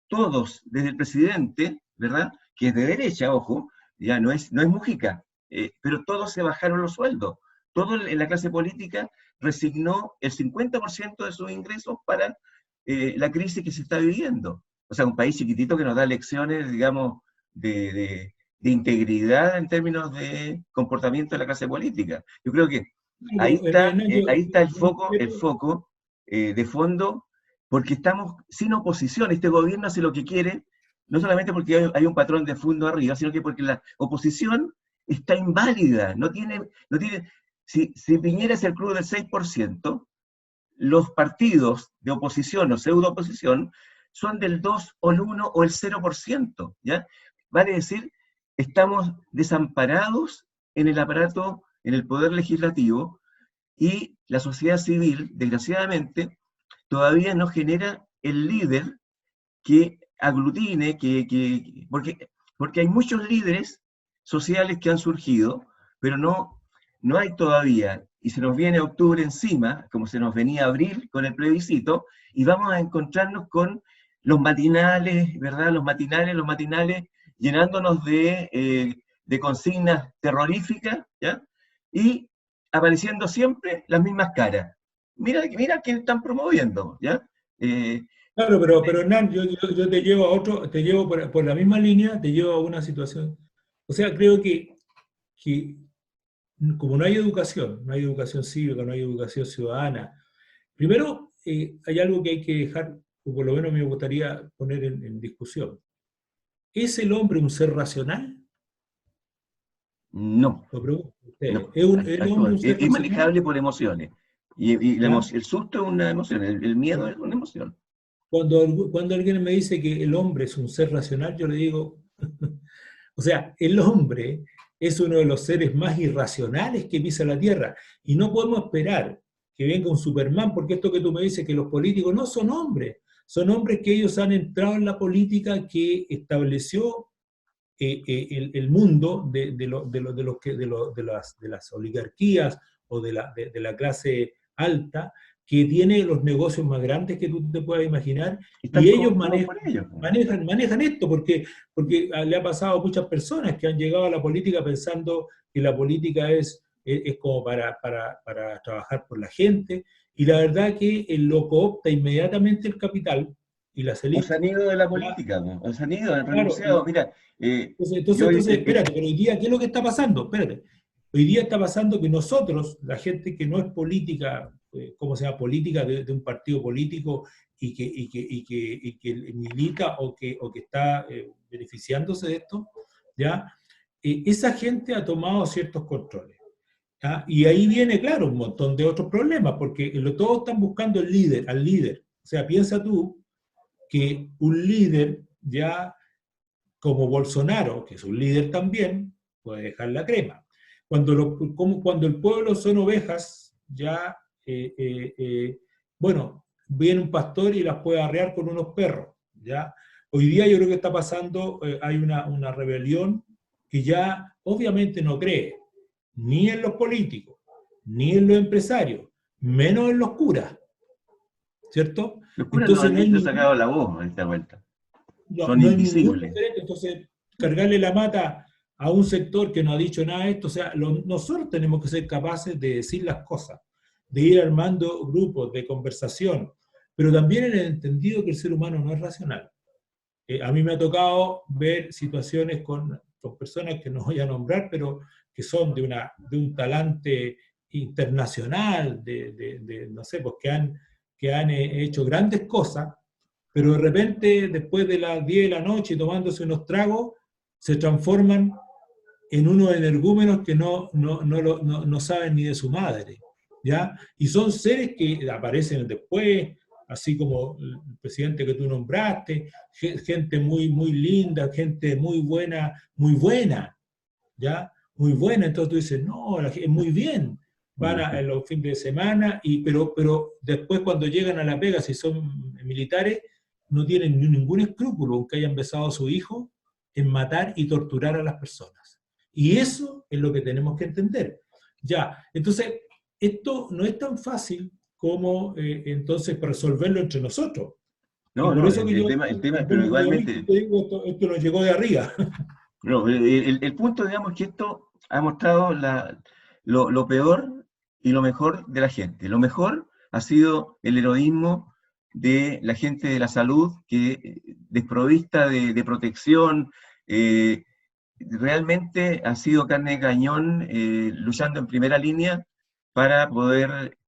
todos, desde el presidente, ¿verdad? Que es de derecha, ojo, ya no es Mujica, pero todos se bajaron los sueldos. Todo en la clase política resignó el 50% de sus ingresos para la crisis que se está viviendo. O sea, un país chiquitito que nos da lecciones, digamos, de integridad en términos de comportamiento de la clase política. Yo creo que ahí está el foco de fondo, porque estamos sin oposición. Este gobierno hace lo que quiere, no solamente porque hay un patrón de fondo arriba, sino que porque la oposición está inválida. Si Piñera es el club del 6%, los partidos de oposición o pseudo-oposición son del 2 o el 1 o el 0%, ¿ya? Vale decir, estamos desamparados en el aparato, en el poder legislativo, y la sociedad civil, desgraciadamente, todavía no genera el líder que aglutine, porque hay muchos líderes sociales que han surgido, pero no hay todavía, y se nos viene octubre encima, como se nos venía abril con el plebiscito, y vamos a encontrarnos con los matinales, ¿verdad? Los matinales, llenándonos de consignas terroríficas, ¿ya? Y apareciendo siempre las mismas caras. Mira quién están promoviendo, ¿ya? Claro, pero Hernán, yo te llevo a otro, te llevo por la misma línea, te llevo a una situación. O sea, creo que como no hay educación cívica, no hay educación ciudadana, primero hay algo que hay que dejar, o por lo menos me gustaría poner en discusión. ¿Es el hombre un ser racional? No. Lo pregunto a ustedes. No, ¿Es el hombre un ser es racional? manejable por emociones. Y el susto es una emoción, el miedo es una emoción. Cuando alguien me dice que el hombre es un ser racional, yo le digo, o sea, el hombre es uno de los seres más irracionales que pisa la Tierra. Y no podemos esperar que venga un Superman, porque esto que tú me dices, que los políticos no son hombres que ellos han entrado en la política que estableció el mundo de las oligarquías o de la clase alta, que tiene los negocios más grandes que tú te puedas imaginar, y ellos manejan esto, porque le ha pasado a muchas personas que han llegado a la política pensando que la política es como para trabajar por la gente, y la verdad que lo coopta inmediatamente el capital y las élites. O se han ido de la política, ¿no? O se han ido, han renunciado. Mira, entonces, espérate, pero hoy día, ¿qué es lo que está pasando? Espérate. Hoy día está pasando que nosotros, la gente que no es política, ¿cómo se llama? Política de un partido político y que milita o que está beneficiándose de esto, ¿ya? Esa gente ha tomado ciertos controles. ¿Ya? Y ahí viene, claro, un montón de otros problemas, porque todos están buscando al líder. O sea, piensa tú que un líder ya como Bolsonaro, que es un líder también, puede dejar la crema. Cuando el pueblo son ovejas, ya, bueno, viene un pastor y las puede arrear con unos perros, ¿ya? Hoy día yo creo que está pasando, hay una rebelión que ya obviamente no cree ni en los políticos, ni en los empresarios, menos en los curas, ¿cierto? Los curas Entonces no han sacado la voz en esta vuelta. no Son hay ningún invisibles. referente. Entonces, cargarle la mata a un sector que no ha dicho nada de esto. O sea, nosotros tenemos que ser capaces de decir las cosas, de ir armando grupos de conversación, pero también en el entendido que el ser humano no es racional. A mí me ha tocado ver situaciones con personas que no voy a nombrar, pero que son de un talante internacional, no sé, pues que han hecho grandes cosas, pero de repente, después de las 10 de la noche, tomándose unos tragos, se transforman en unos energúmenos que no saben ni de su madre, ¿ya? Y son seres que aparecen después, así como el presidente que tú nombraste, gente muy, muy linda, gente muy buena, ¿ya? Muy buena, entonces tú dices, no, muy bien, van a los fines de semana, pero después cuando llegan a la pega, si son militares, no tienen ningún escrúpulo, aunque hayan besado a su hijo, en matar y torturar a las personas. Y eso es lo que tenemos que entender. Ya, entonces, esto no es tan fácil como entonces resolverlo entre nosotros. Y No, por no, eso que yo, el tema, pero bueno, igualmente, te digo, esto nos llegó de arriba. no, el punto, digamos, que esto ha mostrado lo peor y lo mejor de la gente. Lo mejor ha sido el heroísmo de la gente de la salud, que desprovista de protección, realmente ha sido carne de cañón, luchando en primera línea para poder,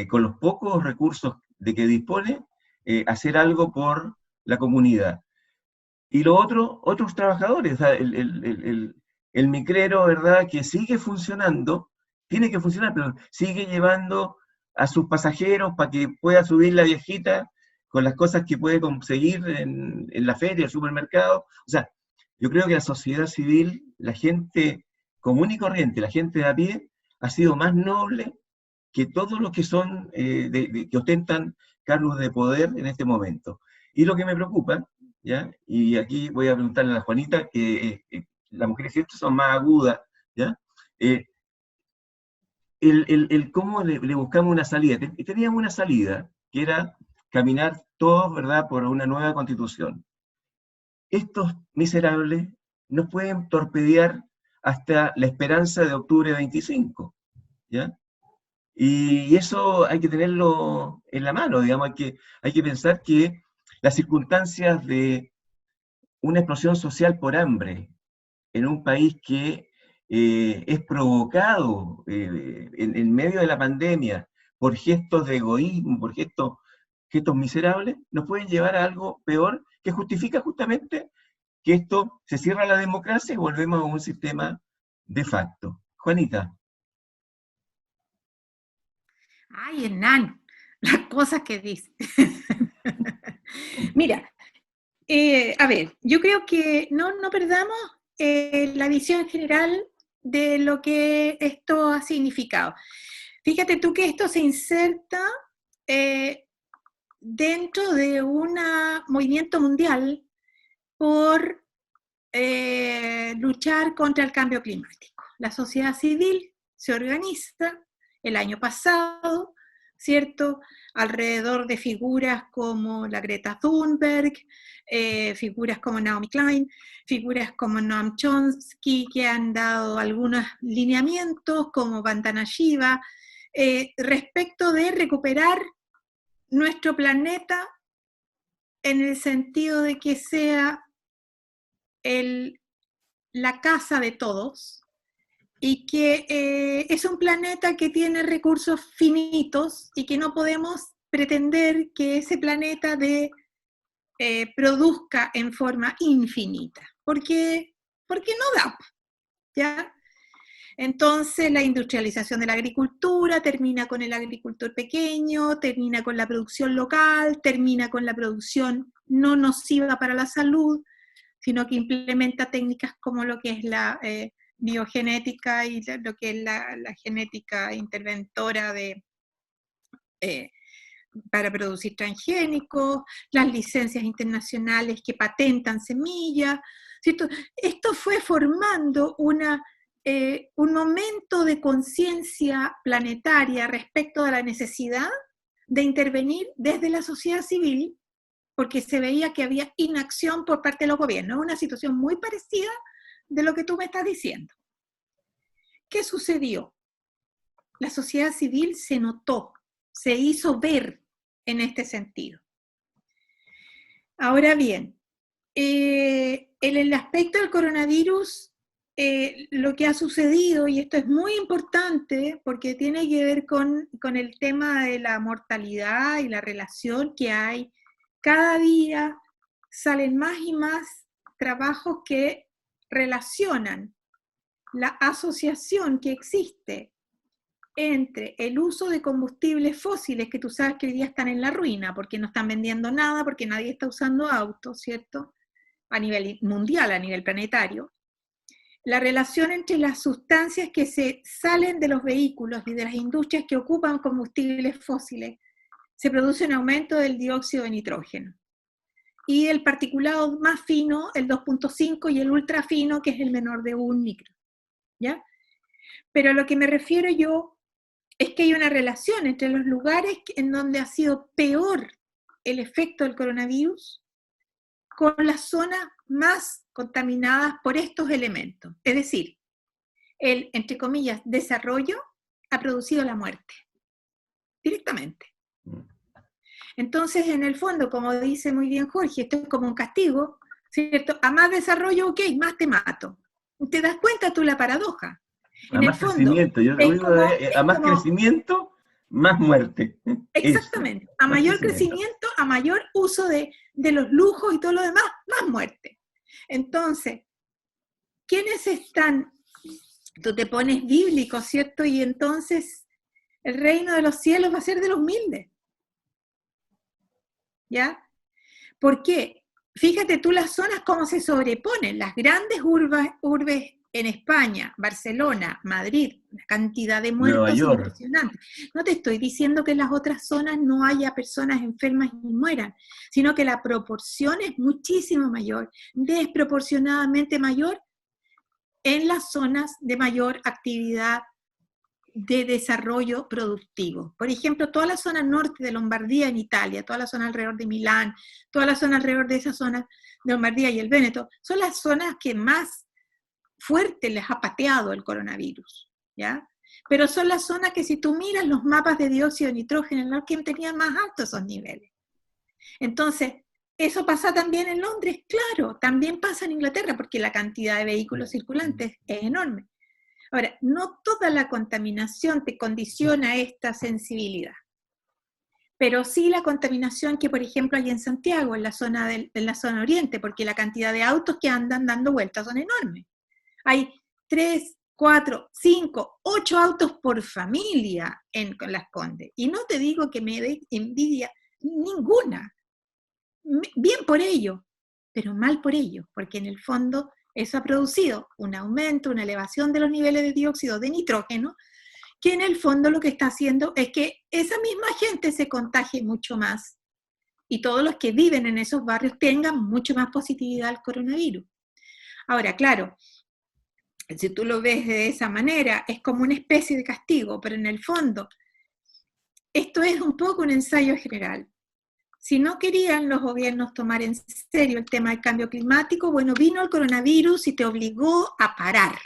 con los pocos recursos de que dispone, hacer algo por la comunidad. Y lo otro, otros trabajadores, o sea, el micrero, ¿verdad?, que sigue funcionando, tiene que funcionar, pero sigue llevando a sus pasajeros para que pueda subir la viejita con las cosas que puede conseguir en la feria, el supermercado. O sea, yo creo que la sociedad civil, la gente común y corriente, la gente de a pie, ha sido más noble que todos los que son, que ostentan cargos de poder en este momento. Y lo que me preocupa, ¿ya? Y aquí voy a preguntarle a la Juanita, que las mujeres siempre son más agudas, ¿ya? Cómo le buscamos una salida. Teníamos una salida, que era caminar todos, ¿verdad?, por una nueva constitución. Estos miserables nos pueden torpedear hasta la esperanza de octubre 25, ¿ya? Y eso hay que tenerlo en la mano, digamos, hay que pensar que las circunstancias de una explosión social por hambre en un país que es provocado en medio de la pandemia por gestos de egoísmo, por gestos miserables, nos pueden llevar a algo peor que justifica justamente que esto se cierra la democracia y volvemos a un sistema de facto. Juanita. Ay, Hernán, las cosas que dice. Mira, a ver, yo creo que no perdamos la visión general de lo que esto ha significado. Fíjate tú que esto se inserta dentro de un movimiento mundial por luchar contra el cambio climático. La sociedad civil se organiza el año pasado, ¿cierto?, alrededor de figuras como la Greta Thunberg, figuras como Naomi Klein, figuras como Noam Chomsky, que han dado algunos lineamientos, como Vandana Shiva, respecto de recuperar nuestro planeta en el sentido de que sea la casa de todos, y que es un planeta que tiene recursos finitos y que no podemos pretender que ese planeta produzca en forma infinita, porque no da, ¿ya? Entonces la industrialización de la agricultura termina con el agricultor pequeño, termina con la producción local, termina con la producción no nociva para la salud, sino que implementa técnicas como lo que es la biogenética y lo que es la genética interventora para producir transgénicos, las licencias internacionales que patentan semillas, ¿cierto? Esto fue formando un momento de conciencia planetaria respecto de la necesidad de intervenir desde la sociedad civil, porque se veía que había inacción por parte de los gobiernos, una situación muy parecida de lo que tú me estás diciendo. ¿Qué sucedió? La sociedad civil se notó, se hizo ver en este sentido. Ahora bien, en el aspecto del coronavirus, lo que ha sucedido, y esto es muy importante porque tiene que ver con el tema de la mortalidad y la relación que hay, cada día salen más y más trabajos que relacionan la asociación que existe entre el uso de combustibles fósiles, que tú sabes que hoy día están en la ruina, porque no están vendiendo nada, porque nadie está usando autos, ¿cierto? A nivel mundial, a nivel planetario. La relación entre las sustancias que se salen de los vehículos y de las industrias que ocupan combustibles fósiles, se produce un aumento del dióxido de nitrógeno. Y el particulado más fino, el 2.5, y el ultra fino, que es el menor de 1 micro. ¿Ya? Pero a lo que me refiero yo es que hay una relación entre los lugares en donde ha sido peor el efecto del coronavirus con las zonas más contaminadas por estos elementos. Es decir, el, entre comillas, desarrollo ha producido la muerte, directamente. Entonces, en el fondo, como dice muy bien Jorge, esto es como un castigo, ¿cierto? A más desarrollo, ok, más te mato. ¿Te das cuenta tú la paradoja? A más crecimiento, yo digo, a más crecimiento, más muerte. Exactamente, a mayor crecimiento, a mayor uso de los lujos y todo lo demás, más muerte. Entonces, ¿quiénes están? Tú te pones bíblico, ¿cierto? Y entonces el reino de los cielos va a ser de los humildes. ¿Ya? ¿Por qué? Fíjate tú las zonas cómo se sobreponen, las grandes urbes en España, Barcelona, Madrid, la cantidad de muertos impresionante. No te estoy diciendo que en las otras zonas no haya personas enfermas y mueran, sino que la proporción es muchísimo mayor, desproporcionadamente mayor en las zonas de mayor actividad de desarrollo productivo. Por ejemplo, toda la zona norte de Lombardía en Italia, toda la zona alrededor de Milán, toda la zona alrededor de esa zona de Lombardía y el Véneto, son las zonas que más fuerte les ha pateado el coronavirus, ¿ya? Pero son las zonas que si tú miras los mapas de dióxido de nitrógeno, que tenían más altos esos niveles. Entonces, ¿eso pasa también en Londres? Claro, también pasa en Inglaterra, porque la cantidad de vehículos circulantes es enorme. Ahora, no toda la contaminación te condiciona esta sensibilidad, pero sí la contaminación que, por ejemplo, hay en Santiago, en la zona oriente, porque la cantidad de autos que andan dando vueltas son enormes. Hay 3, 4, 5, 8 autos por familia en Las Condes, y no te digo que me dé envidia ninguna. Bien por ello, pero mal por ello, porque en el fondo eso ha producido un aumento, una elevación de los niveles de dióxido de nitrógeno, que en el fondo lo que está haciendo es que esa misma gente se contagie mucho más y todos los que viven en esos barrios tengan mucho más positividad al coronavirus. Ahora, claro, si tú lo ves de esa manera, es como una especie de castigo, pero en el fondo, esto es un poco un ensayo general. Si no querían los gobiernos tomar en serio el tema del cambio climático, bueno, vino el coronavirus y te obligó a parar.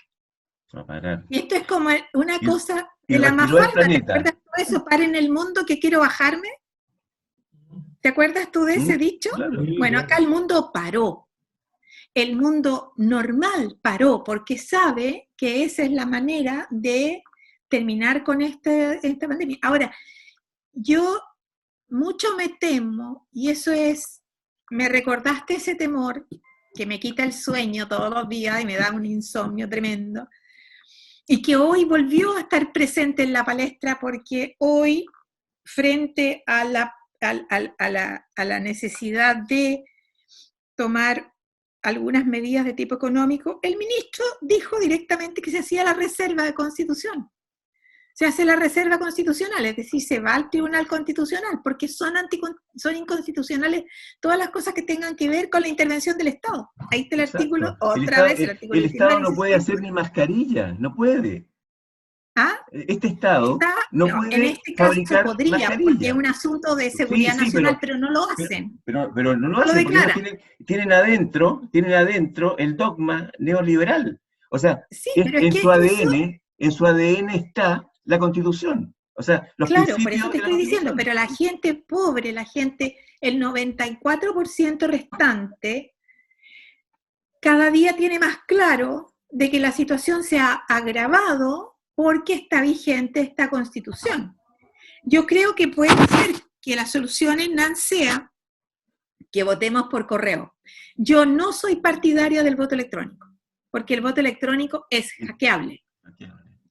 A parar. Y esto es como una cosa de la más falta. ¿Te acuerdas tú de eso? Para en el mundo que quiero bajarme. ¿Te acuerdas tú de ese dicho? Claro. Bueno, acá el mundo paró. El mundo normal paró, porque sabe que esa es la manera de terminar con esta pandemia. Ahora, yo mucho me temo, y eso es, me recordaste ese temor que me quita el sueño todos los días y me da un insomnio tremendo, y que hoy volvió a estar presente en la palestra, porque hoy, frente a la necesidad de tomar algunas medidas de tipo económico, el ministro dijo directamente que se hacía la reserva de constitución. Se hace la reserva constitucional, es decir, se va al Tribunal Constitucional, porque son inconstitucionales todas las cosas que tengan que ver con la intervención del Estado. Ahí está el artículo, otra vez el artículo. El Estado no puede hacer ni mascarilla, no puede. ¿Ah? Este Estado no No, en puede este caso fabricar podría, porque es mascarillas. un asunto de Sí, seguridad sí, nacional, pero no lo hacen. pero no lo No lo hacen porque ellos declaran. tienen adentro el dogma neoliberal. O sea, Sí, pero es en que su eso, ADN está la Constitución. O sea, los claro, por eso principios te de la estoy diciendo, Constitución. pero la gente pobre, la gente, el 94% restante, cada día tiene más claro de que la situación se ha agravado porque está vigente esta Constitución. Yo creo que puede ser que la solución en NAN sea que votemos por correo. Yo no soy partidaria del voto electrónico, porque el voto electrónico es hackeable,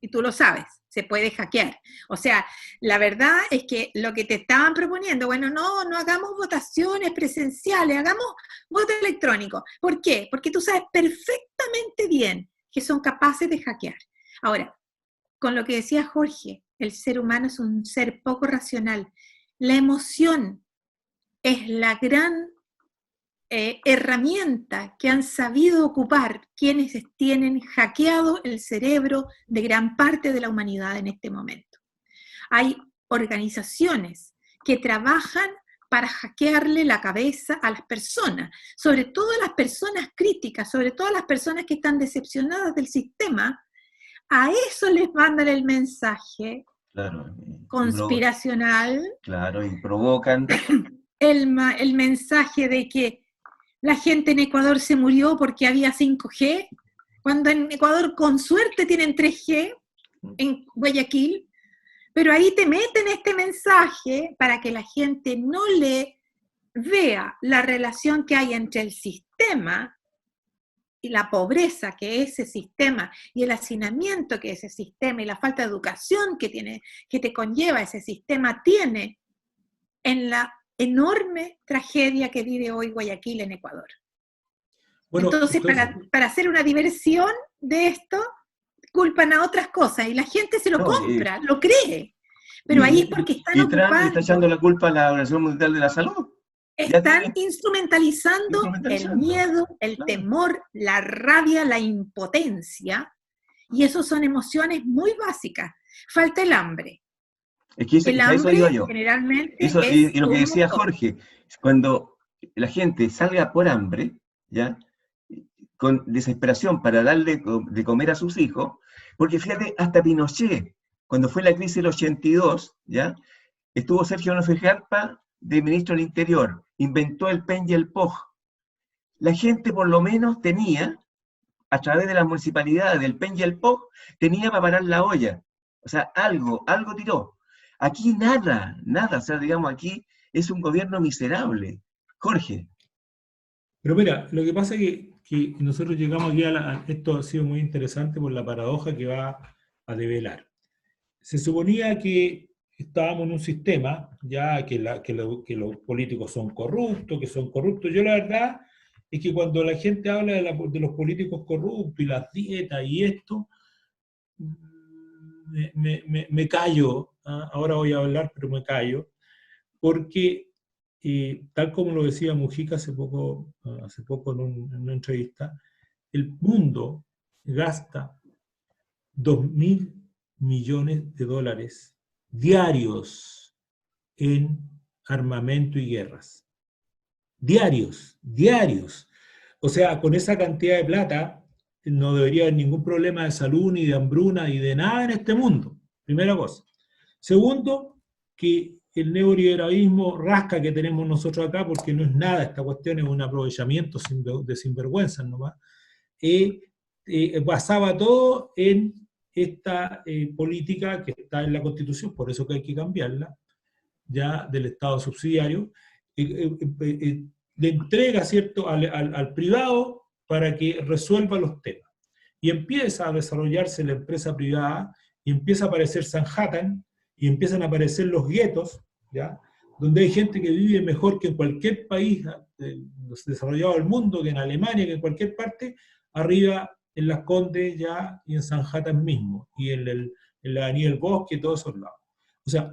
y tú lo sabes, se puede hackear. O sea, la verdad es que lo que te estaban proponiendo, bueno, no hagamos votaciones presenciales, hagamos voto electrónico. ¿Por qué? Porque tú sabes perfectamente bien que son capaces de hackear. Ahora, con lo que decía Jorge, el ser humano es un ser poco racional. La emoción es la gran herramienta que han sabido ocupar quienes tienen hackeado el cerebro de gran parte de la humanidad en este momento. Hay organizaciones que trabajan para hackearle la cabeza a las personas, sobre todo a las personas críticas, sobre todo a las personas que están decepcionadas del sistema. A eso les mandan el mensaje Claro, conspiracional, claro, y provocan. el mensaje de que la gente en Ecuador se murió porque había 5G, cuando en Ecuador con suerte tienen 3G, en Guayaquil, pero ahí te meten este mensaje para que la gente no le vea la relación que hay entre el sistema y la pobreza que ese sistema, y el hacinamiento que ese sistema, y la falta de educación que te conlleva ese sistema tiene en la enorme tragedia que vive hoy Guayaquil en Ecuador. Bueno, Entonces, para hacer una diversión de esto, culpan a otras cosas y la gente se lo No, compra, lo cree. Pero ahí es porque están y Trump le está echando ocupando, la culpa a la Organización Mundial de la Salud. Ya están tiene instrumentalizando el instrumentalizando. miedo, el Claro. temor, la rabia, la impotencia, y eso son emociones muy básicas. Falta el hambre. Es que El a eso iba hambre yo. generalmente Eso, es y lo que un decía motor. Jorge, cuando la gente salga por hambre, ¿ya? Con desesperación para darle de comer a sus hijos, porque fíjate, hasta Pinochet, cuando fue la crisis del 82, ¿ya? Estuvo Sergio Noferjarpa de ministro del Interior, inventó el PEN y el POG. La gente por lo menos tenía, a través de las municipalidades, del PEN y el POG, tenía para parar la olla. O sea, algo tiró. Aquí nada, o sea, digamos, aquí es un gobierno miserable. Jorge. pero mira, lo que pasa es que nosotros llegamos aquí esto ha sido muy interesante por la paradoja que va a develar. Se suponía que estábamos en un sistema, ya que los políticos son corruptos, que son corruptos. Yo la verdad es que cuando la gente habla de los políticos corruptos y las dietas y esto, me callo. ¿Ah? Ahora voy a hablar, pero me callo, porque tal como lo decía Mujica hace poco en una entrevista, el mundo gasta 2.000 millones de dólares diarios en armamento y guerras. Diarios. O sea, con esa cantidad de plata no debería haber ningún problema de salud, ni de hambruna, ni de nada en este mundo. Primera cosa. Segundo, que el neoliberalismo rasca que tenemos nosotros acá, porque no es nada, esta cuestión es un aprovechamiento de sinvergüenza nomás, basaba todo en esta política que está en la Constitución, por eso que hay que cambiarla, ya del Estado subsidiario, le entrega, ¿cierto?, al privado para que resuelva los temas. Y empieza a desarrollarse la empresa privada, y empieza a aparecer Manhattan, y empiezan a aparecer los guetos, ¿ya?, donde hay gente que vive mejor que en cualquier país desarrollado del mundo, que en Alemania, que en cualquier parte, arriba en Las Condes ya, y en Manhattan mismo, y en la Avenida del Bosque, y todos esos lados. O sea,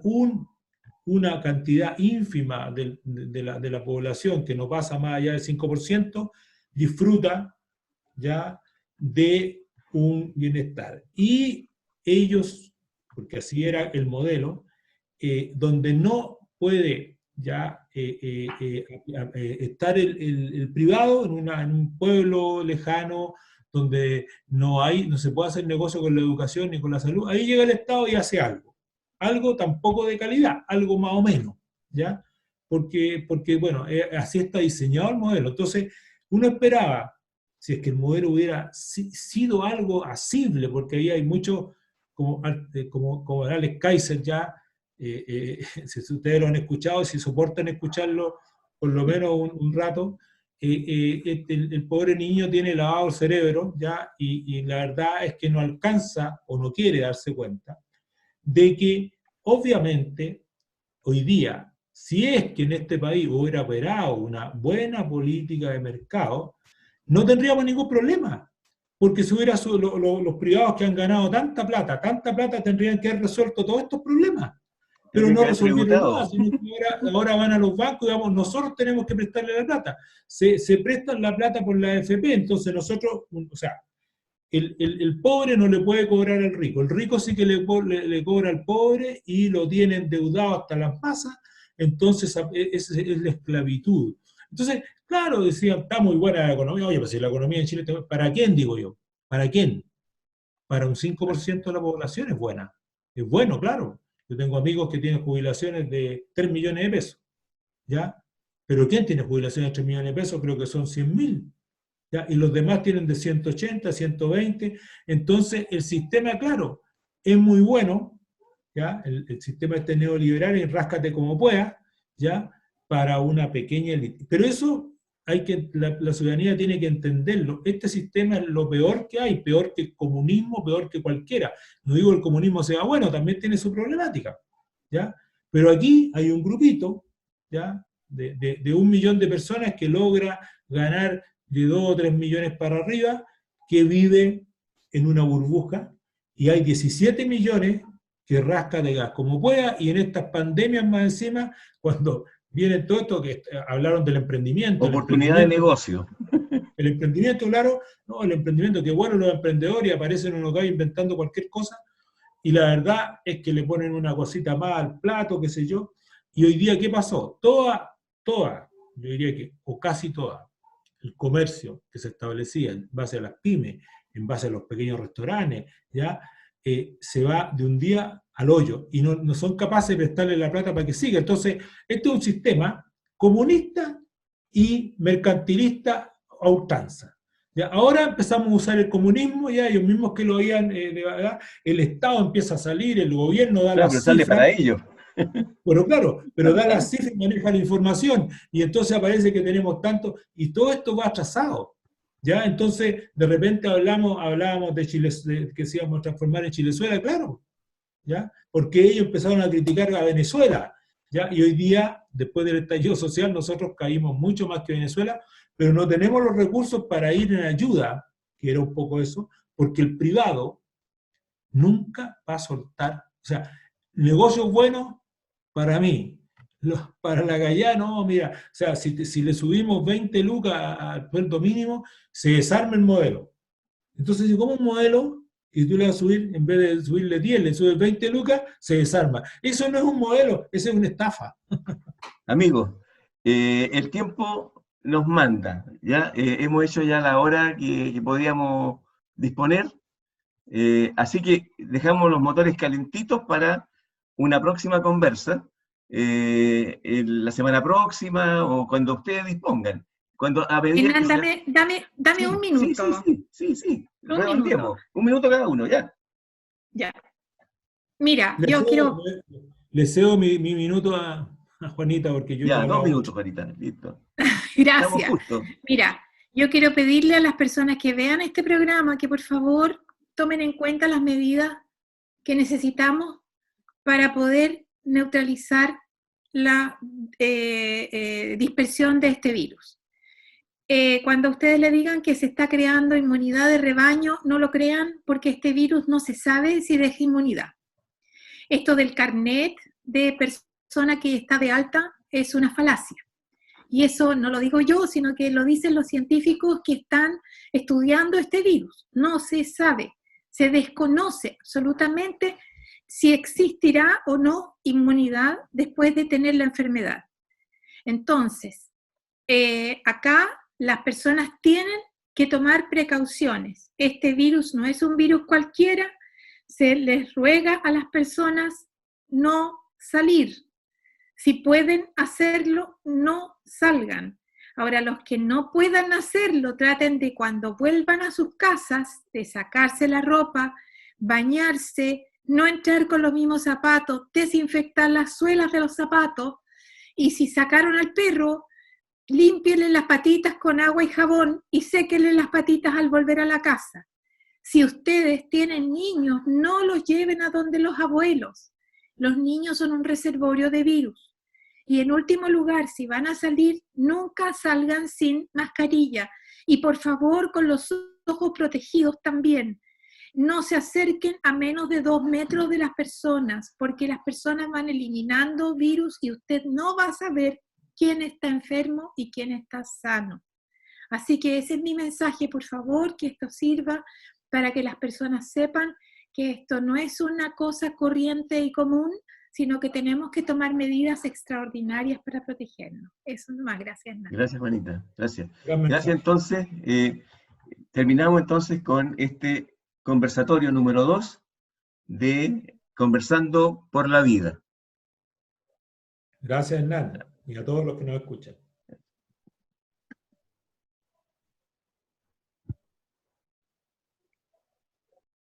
una cantidad ínfima de la población, que no pasa más allá del 5%, disfruta ya de un bienestar. Y ellos porque así era el modelo, donde no puede ya estar el privado en un pueblo lejano, donde no se puede hacer negocio con la educación ni con la salud. Ahí llega el Estado y hace algo tampoco de calidad, algo más o menos, ¿ya? Porque bueno, así está diseñado el modelo. Entonces, uno esperaba, si es que el modelo hubiera sido algo asible, porque ahí hay mucho, como Alex Kaiser ya, si ustedes lo han escuchado, si soportan escucharlo por lo menos un rato, el pobre niño tiene lavado el cerebro, ¿ya? Y la verdad es que no alcanza o no quiere darse cuenta de que, obviamente, hoy día, si es que en este país hubiera operado una buena política de mercado, no tendríamos ningún problema, porque si hubiera los privados que han ganado tanta plata, tendrían que haber resuelto todos estos problemas. Pero no resolvieron nada, sino que ahora van a los bancos y digamos, nosotros tenemos que prestarle la plata. Se prestan la plata por la AFP, entonces nosotros, o sea, el pobre no le puede cobrar al rico, el rico sí que le cobra al pobre y lo tiene endeudado hasta las masas, entonces es la esclavitud. Entonces, claro, decían, está muy buena la economía, oye, pues si la economía en Chile, ¿para quién digo yo? ¿Para quién? Para un 5% de la población es buena. Es bueno, claro. Yo tengo amigos que tienen jubilaciones de 3 millones de pesos, ¿ya? Pero ¿quién tiene jubilaciones de 3 millones de pesos? Creo que son 100.000. ¿Ya? Y los demás tienen de 180, 120. Entonces, el sistema, claro, es muy bueno, ¿ya? El sistema este neoliberal y ráscate como puedas, ¿ya? Para una pequeña élite. Pero eso la ciudadanía tiene que entenderlo. Este sistema es lo peor que hay, peor que el comunismo, peor que cualquiera. No digo que el comunismo sea bueno, también tiene su problemática, ¿ya? Pero aquí hay un grupito, ¿ya? De 1 millón de personas que logra ganar de 2 o 3 millones para arriba, que vive en una burbuja, y hay 17 millones que rasca de gas como pueda, y en estas pandemias más encima, cuando viene todo esto que hablaron del emprendimiento. Oportunidad de negocio. El emprendimiento, claro, no, el emprendimiento, que bueno los emprendedores, aparecen unos gallos inventando cualquier cosa, y la verdad es que le ponen una cosita más al plato, qué sé yo, y hoy día, ¿qué pasó? Toda, yo diría que, o casi toda, el comercio que se establecía en base a las pymes, en base a los pequeños restaurantes, ya se va de un día al hoyo y no son capaces de prestarle la plata para que siga. Entonces, este es un sistema comunista y mercantilista a ultranza. ¿Ya? Ahora empezamos a usar el comunismo, ya ellos mismos que lo habían, el Estado empieza a salir, el gobierno da las cifras. Sale para ellos. Bueno, claro, pero da las cifras y maneja la información, y entonces aparece que tenemos tanto, y todo esto va atrasado, ¿ya? Entonces, de repente hablábamos de Chile, que se íbamos a transformar en Chilezuela, claro, ¿ya? Porque ellos empezaron a criticar a Venezuela, ¿ya? Y hoy día, después del estallido social, nosotros caímos mucho más que Venezuela, pero no tenemos los recursos para ir en ayuda, que era un poco eso, porque el privado nunca va a soltar, o sea, negocios buenos, para mí, para la Gallá, no, mira, o sea, si le subimos 20 lucas al sueldo mínimo, se desarma el modelo. Entonces, si como un modelo, y tú le vas a subir, en vez de subirle 10, le subes 20 lucas, se desarma. Eso no es un modelo, eso es una estafa. Amigos, el tiempo nos manda, ¿ya? Hemos hecho ya la hora que podíamos disponer, así que dejamos los motores calentitos para una próxima conversa, la semana próxima o cuando ustedes dispongan. Cuando a medida dame sí, un minuto. Sí. Redondeemos. Un minuto cada uno, ya. Ya. Mira, yo quiero... Le cedo mi minuto a Juanita, porque yo ya, he 2 minutos, mucho. Juanita, listo. Gracias. Mira, yo quiero pedirle a las personas que vean este programa que por favor tomen en cuenta las medidas que necesitamos para poder neutralizar la dispersión de este virus. Cuando ustedes le digan que se está creando inmunidad de rebaño, no lo crean, porque este virus no se sabe si deja inmunidad. Esto del carnet de persona que está de alta es una falacia. Y eso no lo digo yo, sino que lo dicen los científicos que están estudiando este virus. No se sabe, se desconoce absolutamente si existirá o no inmunidad después de tener la enfermedad. Entonces, acá las personas tienen que tomar precauciones. Este virus no es un virus cualquiera, se les ruega a las personas no salir. Si pueden hacerlo, no salgan. Ahora, los que no puedan hacerlo, traten de cuando vuelvan a sus casas, de sacarse la ropa, bañarse, no entrar con los mismos zapatos, desinfectar las suelas de los zapatos, y si sacaron al perro, límpienle las patitas con agua y jabón y séquenle las patitas al volver a la casa. Si ustedes tienen niños, no los lleven a donde los abuelos. Los niños son un reservorio de virus. Y en último lugar, si van a salir, nunca salgan sin mascarilla. Y por favor, con los ojos protegidos también. No se acerquen a menos de 2 metros de las personas, porque las personas van eliminando virus y usted no va a saber quién está enfermo y quién está sano. Así que ese es mi mensaje, por favor, que esto sirva para que las personas sepan que esto no es una cosa corriente y común, sino que tenemos que tomar medidas extraordinarias para protegernos. Eso nomás, gracias, Nana. Gracias, Juanita, gracias. Gracias, entonces, terminamos entonces con este conversatorio número 2 de Conversando por la Vida. Gracias, Hernán, y a todos los que nos escuchan.